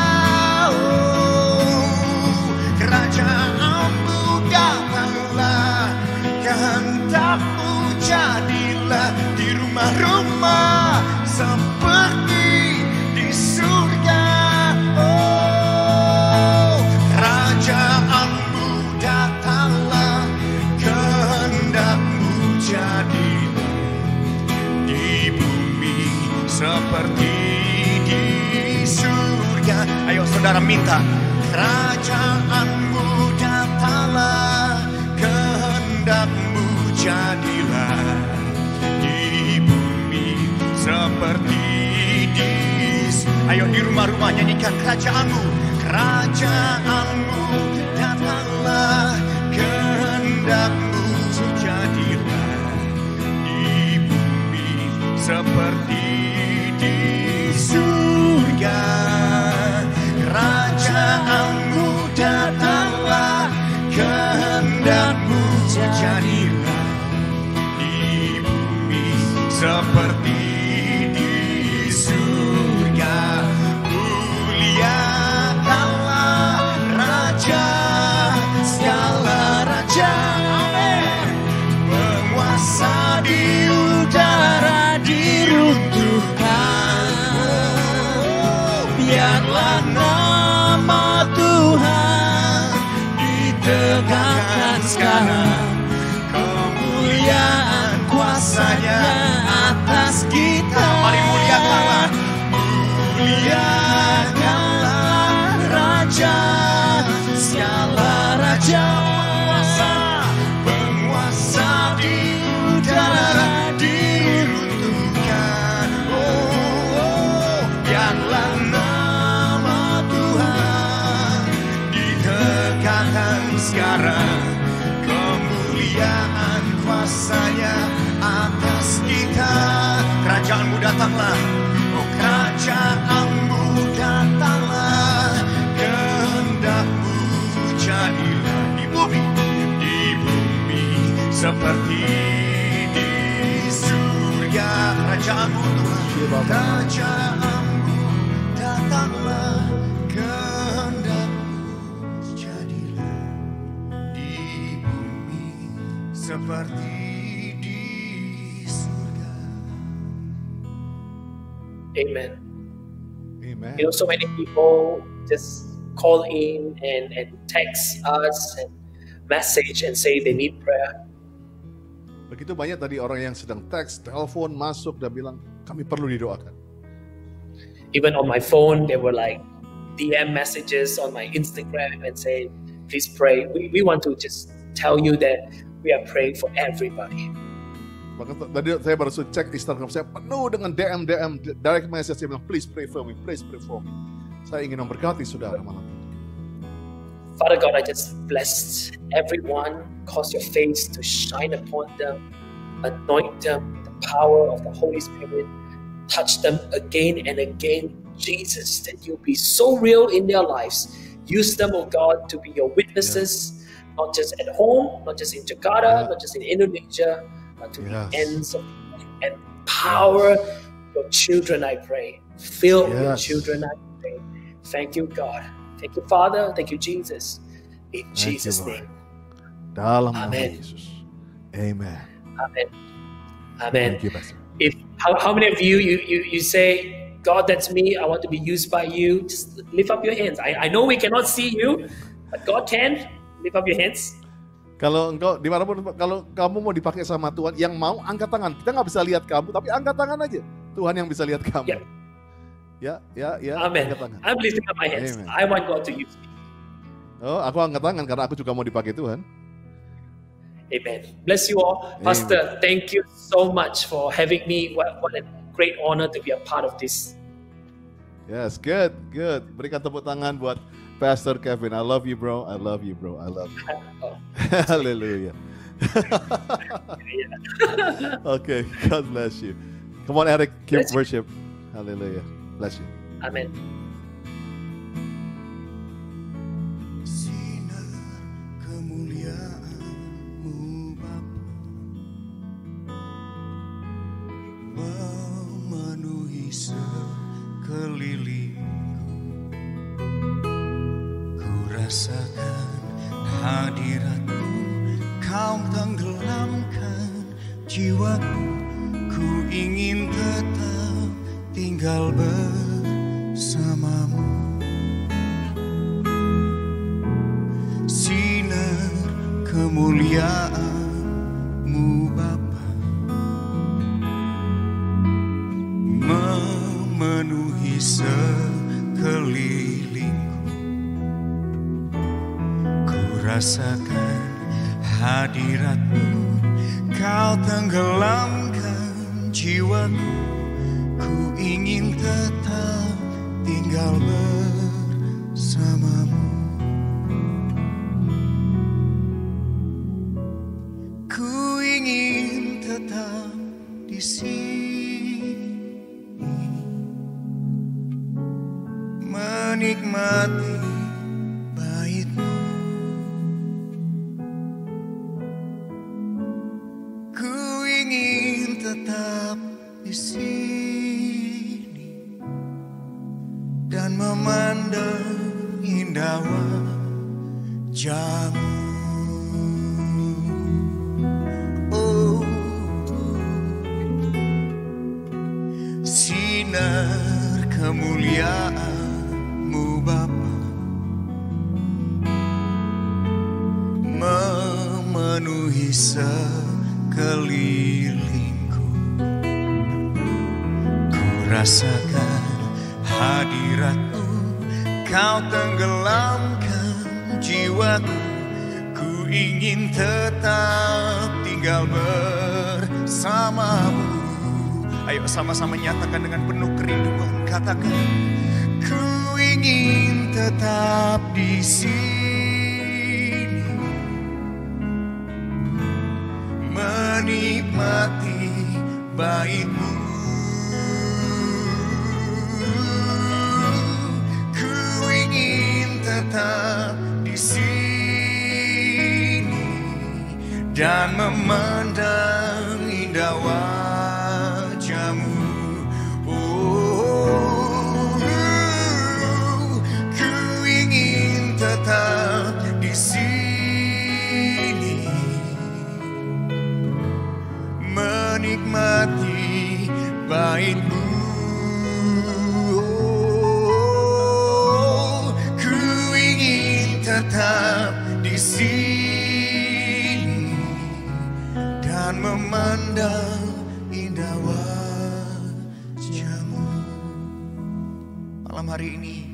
Oh, kerajaanmu datanglah, kehendak-Mu jadilah di rumah-rumah seperti di surga. Oh, kerajaanmu datanglah, kehendak-Mu jadilah di bumi seperti di surga. Ayo saudara minta, kerajaanmu datanglah, kehendak-Mu jadilah di bumi seperti di. Ayo di rumah-rumah nyanyikan kerajaanmu. Kerajaanmu datanglah, kehendak-Mu jadilah di bumi seperti di surga. Kerajaanmu datanglah, kehendak-Mu jadilah di bumi seperti di surga. Muliakanlah Raja, segala raja, amin. Penguasa di udara diruntuhkan. Biarlah nama Tuhan ditegakkan sekarang. Kemuliaan kuasa-Nya atas kita. Mari muliakanlah. Muliakanlah Raja, segala raja, penguasa di udara diruntuhkan. Oh, biarlah nama Tuhan ditegakkan sekarang. Kemuliaan kuasa-Nya atas kita. Kerajaanmu datanglah, oh kerajaanmu datanglah, kehendak-Mu jadilah di bumi seperti di surga. Kerajaanmu Tuhan, kerajaanmu datanglah, kehendak-Mu jadilah di bumi seperti di surga. Amen. Amen. You know, so many people just call in and text us and message and say they need prayer. Begitu banyak tadi orang yang sedang teks, telepon masuk dan bilang kami perlu didoakan. Even on my phone, they were like DM messages on my Instagram and say, please pray. We want to just tell you that we are praying for everybody. Bahkan tadi saya baru cek Instagram saya penuh dengan DM, direct message yang bilang please pray for me, please pray for me. Saya ingin memberkati saudara malam ini. Father God, I just bless everyone, cause your face to shine upon them, anoint them with the power of the Holy Spirit, touch them again and again, Jesus, that you'll be so real in their lives. Use them, oh God, to be your witnesses, not just at home, not just in Jakarta, not just in Indonesia, but to the ends of the earth. Empower your children, I pray. Fill your children, I pray. Thank you, God. Thank you, Father. Thank you, Jesus. In Jesus' name. Dalam nama Amen. Yesus. Amen. Amen. Amen. Thank you, Pastor. How many of you say, God, that's me. I want to be used by you. Just lift up your hands. I know we cannot see you, but God can. Lift up your hands. Kalau engkau dimanapun, kalau kamu mau dipakai sama Tuhan, yang mau angkat tangan. Kita nggak bisa lihat kamu, tapi angkat tangan aja. Tuhan yang bisa lihat kamu. Ya. Amen. Angkat tangan. I'm lifting up my hands. Amen. I want God to use me. Oh, aku angkat tangan karena aku juga mau dipakai Tuhan. Amen. Bless you all. Pastor, thank you so much for having me. What a great honor to be a part of this. Yes, good. Berikan tepuk tangan buat Pastor Kevin. I love you, bro. I love you. Hallelujah. Okay, God bless you. Come on, Eric, keep worship. Hallelujah. Bless you. Amen. Sinar kemuliaan-Mu Bapa memenuhi sekelilingku. Ku rasakan hadirat-Mu, Kau tenggelamkan jiwaku. Ku ingin tetap tinggal bersamamu. Sinar kemuliaan-Mu Bapa memenuhi sekelilingku. Ku rasakan hadirat-Mu, Kau tenggelamkan jiwaku. Ku ingin tetap tinggal bersamamu. Ku ingin tetap di sini, menikmati bait-Mu. Ku ingin tetap di sini dan memandang indah wajah-Mu. Oh, sinar kemuliaan-Mu Bapa memenuhi sekelilingku. Ku rasakan hadirat-Mu, Kau tenggelamkan jiwaku. Ku ingin tetap tinggal bersamamu. Ayo sama-sama nyatakan dengan penuh kerinduan. Katakan, ku ingin tetap di sini, menikmati bait-Mu. Ku ingin tetap di sini dan memandang indah wajah-Mu. Oh, ku ingin tetap di sini, menikmati bait-Mu. di sini dan memandang indah wajah-Mu. Malam hari ini,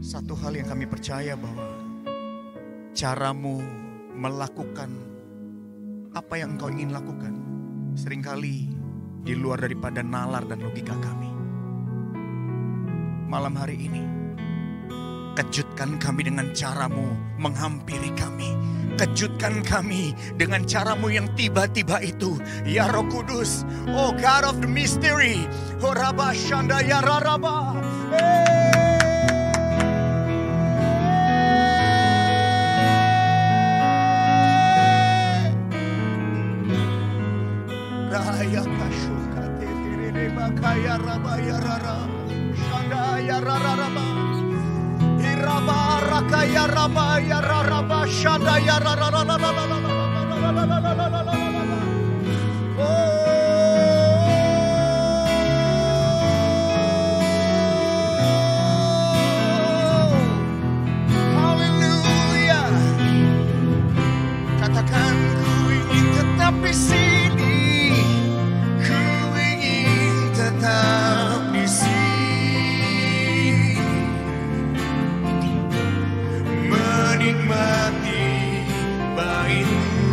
satu hal yang kami percaya bahwa cara-Mu melakukan apa yang Engkau ingin lakukan seringkali di luar daripada nalar dan logika kami. Malam hari ini, kejutkan kami dengan cara-Mu menghampiri kami. Kejutkan kami dengan cara-Mu yang tiba-tiba itu. Ya Roh Kudus, oh God of the mystery. Oh Rabba Shanda ya Raraba. Raya Kashuka Tere Bakaya Rabba ya Rara. Shanda ya Raraba. Iraba Rakaya Rabba ya Raraba Shanda ya Rarara. Haleluya. Katakan ku ingin tetap di sini. Ku ingin tetap di sini. Menikmati bait-Mu.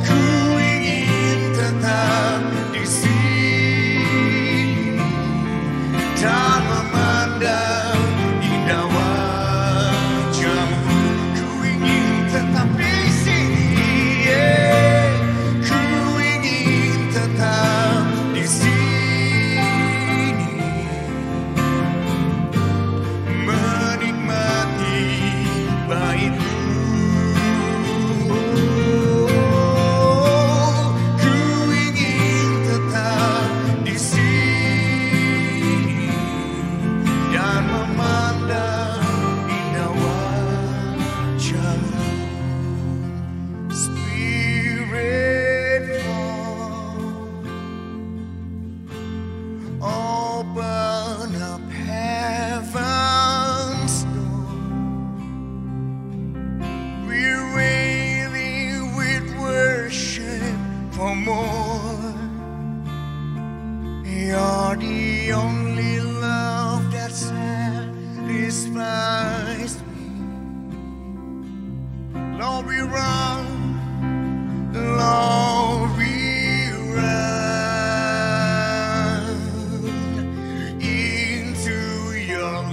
Ku ingin tetap di sini dan memandang indah wajah-Mu. Ku ingin tetap di sini, ku ingin tetap di sini, menikmati bait-Mu. Ku ingin tetap di sini dan memandang indah wajah-Mu. Spirit fall, open up heaven's door. We're waiting with worship for more. You're the only love that satisfies me. Lord, we run, Lord, we run into your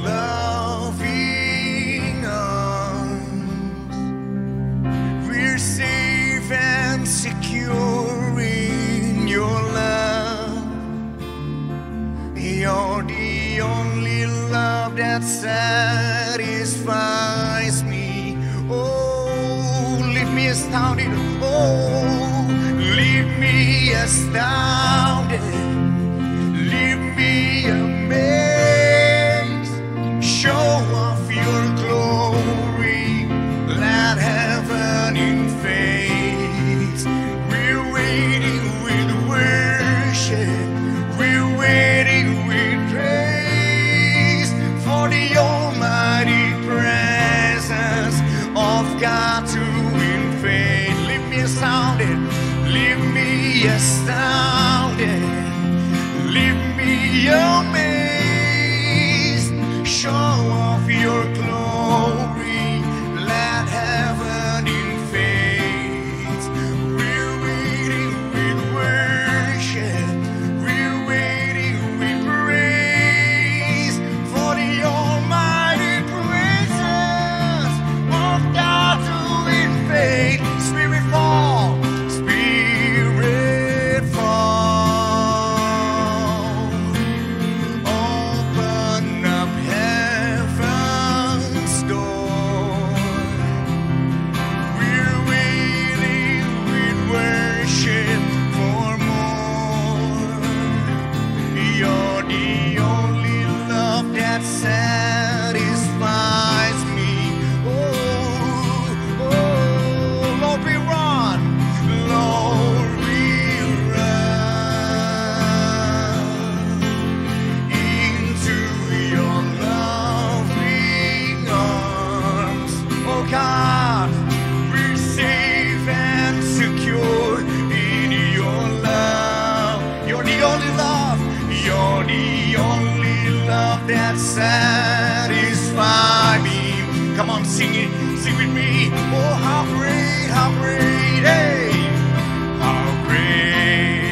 loving arms. We're safe and secure in your love. You're the only love that satisfies me. Oh, leave me astounded. Oh, leave me astounded. Leave me amazed. Show off your glory. Let heaven in faith. We're waiting with worship. We're waiting with praise for the almighty presence of God to invade. Leave me astounded. Leave me astounded. Leave me amazed. Show off your glory. Let heaven in faith. We're waiting with worship. We're waiting with praise for the almighty presence of God to invade. Spirit fall, Spirit fall. God, we're safe and secure in your love. You're the only love. You're the only love that satisfies me. Come on, sing it. Sing with me. Oh, how great, hey. How great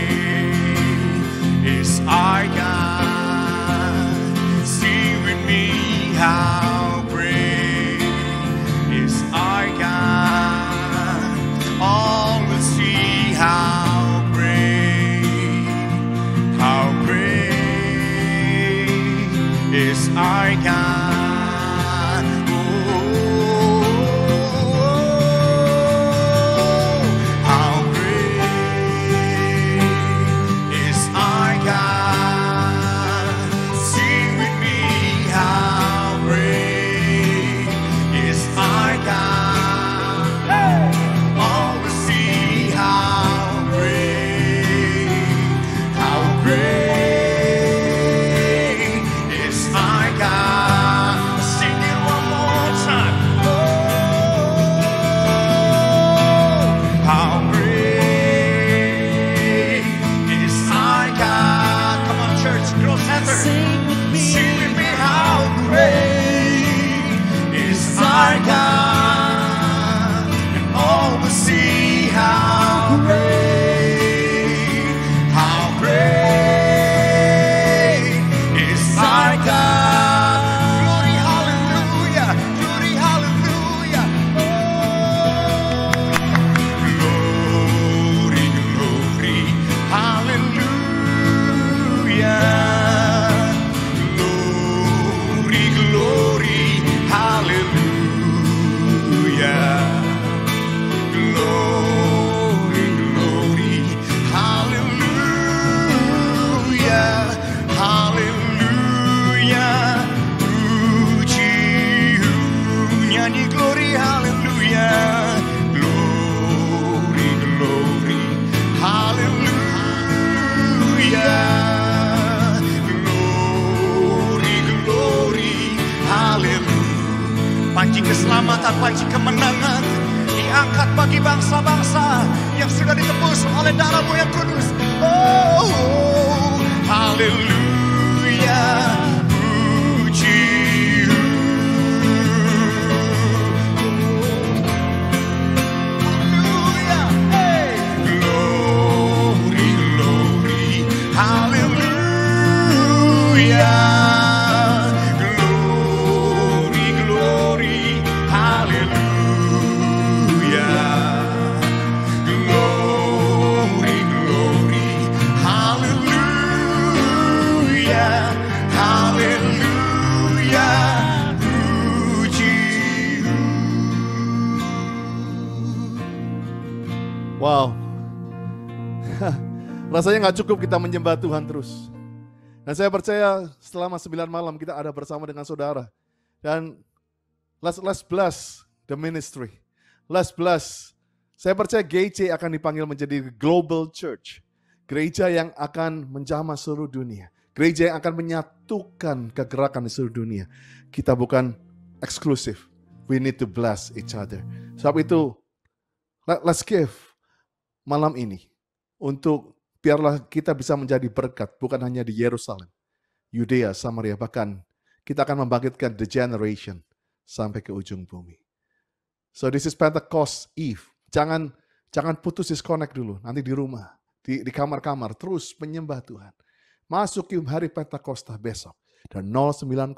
is our God. Sing with me. How great is our God. All will see how great is our God. Panji keselamatan, panji kemenangan diangkat bagi bangsa-bangsa yang sudah ditebus oleh darah-Mu yang kudus. Oh, haleluya, puji-Mu. Haleluya, hey. Glory, glory, haleluya. Wow, rasanya nggak cukup kita menyembah Tuhan terus. Dan saya percaya selama 9 malam kita ada bersama dengan saudara. Dan let's bless the ministry. Let's bless. Saya percaya GC akan dipanggil menjadi global church. Gereja yang akan menjamah seluruh dunia. Gereja yang akan menyatukan kegerakan di seluruh dunia. Kita bukan eksklusif. We need to bless each other. Sebab itu, let's give malam ini untuk biarlah kita bisa menjadi berkat bukan hanya di Yerusalem, Yudea, Samaria, bahkan kita akan membangkitkan the generation sampai ke ujung bumi. So this is Pentecost Eve. Jangan putus disconnect dulu. Nanti di rumah, di kamar-kamar terus menyembah Tuhan. Masuki hari Pentakosta besok dan 0901.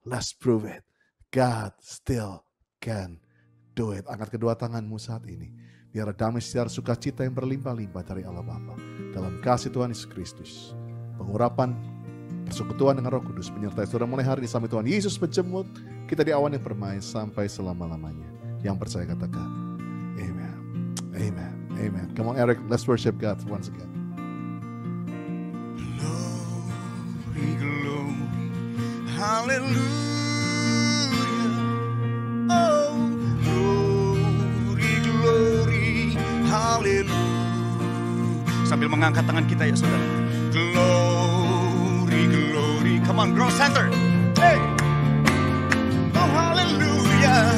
Let's prove it. God still can do it. Angkat kedua tanganmu saat ini. Biar damai sejahtera sukacita yang berlimpah-limpah dari Allah Bapa dalam kasih Tuhan Yesus Kristus. Pengurapan, persekutuan dengan Roh Kudus menyertai saudara mulai hari ini sampai Tuhan Yesus menjemput kita di awan yang permai sampai selama-lamanya. Yang percaya katakan, Amen, Amen, Amen. Come on Eric, let's worship God once again. Glory, glory, hallelujah. Oh, glory, glory, hallelujah. Sambil mengangkat tangan kita ya saudara. Glory, glory. Come on, Growth Center. Hey. Oh, hallelujah.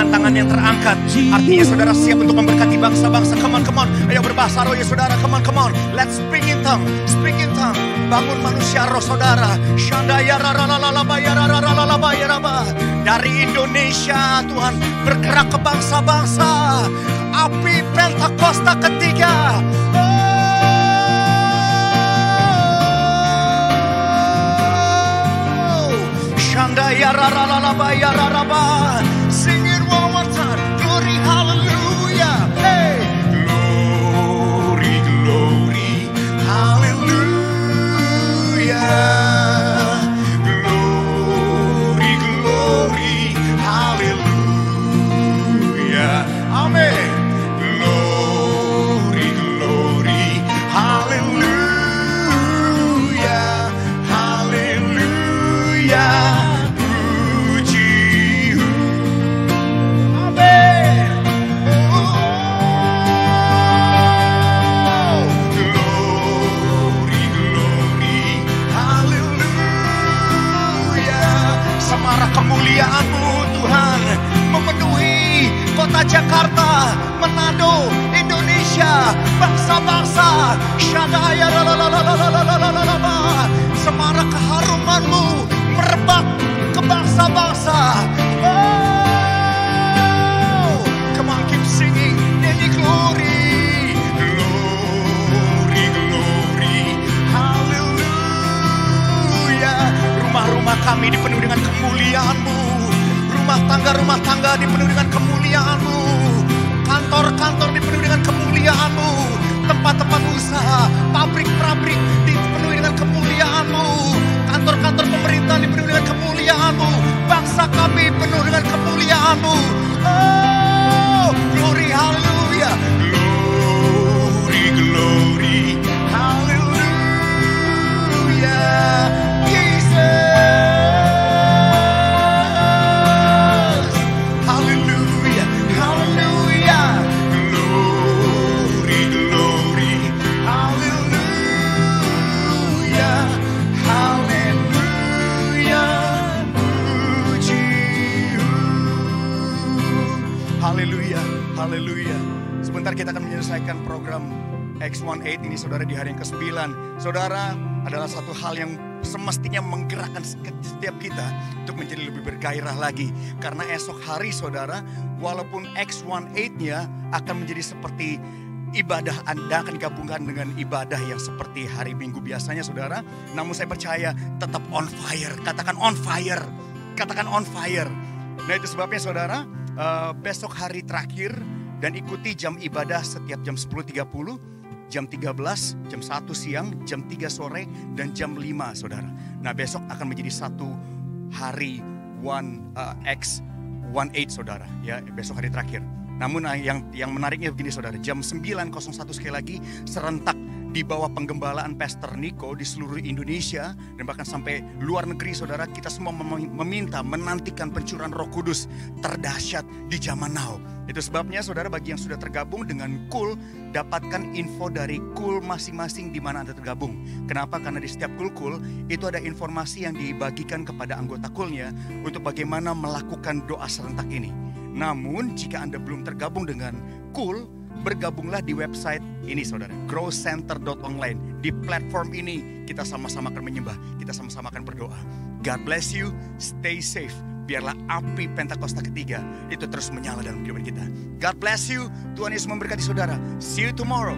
dengan tangan yang terangkat. Artinya saudara siap untuk memberkati bangsa-bangsa. Come on, come on. Ayo berbahasa roh ya saudara. Come on, come on. Let's speak in tongue. Speak in tongue. Bangun manusia roh saudara. Shandaya raralalaba ya raralalaba ya raba. Dari Indonesia Tuhan bergerak ke bangsa-bangsa. Api Pentakosta ketiga. Shandaya raralalaba ya raraba. Sing it one more time. Glory, hallelujah. Hey. Glory, glory, hallelujah. Glory, glory, hallelujah. Amen. Glory, glory, hallelujah. Hallelujah. Kemuliaan-Mu Tuhan memenuhi kota Jakarta, Manado, Indonesia, bangsa-bangsa. Syadaya lalalalalalalalalala. Semarak keharuman-Mu merebak ke bangsa-bangsa. Oh, come on, keep singing. Nyanyi glory, glory, glory, hallelujah. Rumah-rumah kami dipenuhi dengan kemuliaan-Mu. Rumah tangga dipenuhi dengan kemuliaan-Mu. Kantor-kantor dipenuhi dengan kemuliaan-Mu. Tempat-tempat usaha, pabrik-pabrik dipenuhi dengan kemuliaan-Mu. Kantor-kantor pemerintah dipenuhi dengan kemuliaan-Mu. Bangsa kami penuh dengan kemuliaan-Mu. Oh, glory, hallelujah. Glory, glory, hallelujah. Haleluya. Sebentar kita akan menyelesaikan program X18 ini saudara di hari yang ke-9. Saudara, adalah satu hal yang semestinya menggerakkan setiap kita untuk menjadi lebih bergairah lagi. Karena esok hari saudara, walaupun X18-nya akan menjadi seperti ibadah Anda akan digabungkan dengan ibadah yang seperti hari Minggu biasanya saudara. Namun saya percaya tetap on fire. Katakan on fire. Katakan on fire. Nah itu sebabnya saudara, besok hari terakhir dan ikuti jam ibadah setiap jam 10.30, jam 13, jam 1 siang, jam 3 sore, dan jam 5 saudara. Nah besok akan menjadi satu hari X18 saudara, ya besok hari terakhir. Namun yang menariknya begini saudara, jam 9.01 sekali lagi serentak di bawah penggembalaan Pastor Nico di seluruh Indonesia dan bahkan sampai luar negeri saudara, kita semua menantikan pencurahan Roh Kudus terdahsyat di zaman now. Itu sebabnya saudara, bagi yang sudah tergabung dengan Cool, dapatkan info dari Cool masing-masing di mana Anda tergabung. Kenapa? Karena di setiap Cool itu ada informasi yang dibagikan kepada anggota Coolnya untuk bagaimana melakukan doa serentak ini. Namun jika Anda belum tergabung dengan Cool, bergabunglah di website ini saudara, growcenter.online. Di platform ini kita sama-sama akan menyembah, kita sama-sama akan berdoa. God bless you, stay safe. Biarlah api Pentakosta ketiga itu terus menyala dalam kehidupan kita. God bless you, Tuhan Yesus memberkati saudara. See you tomorrow.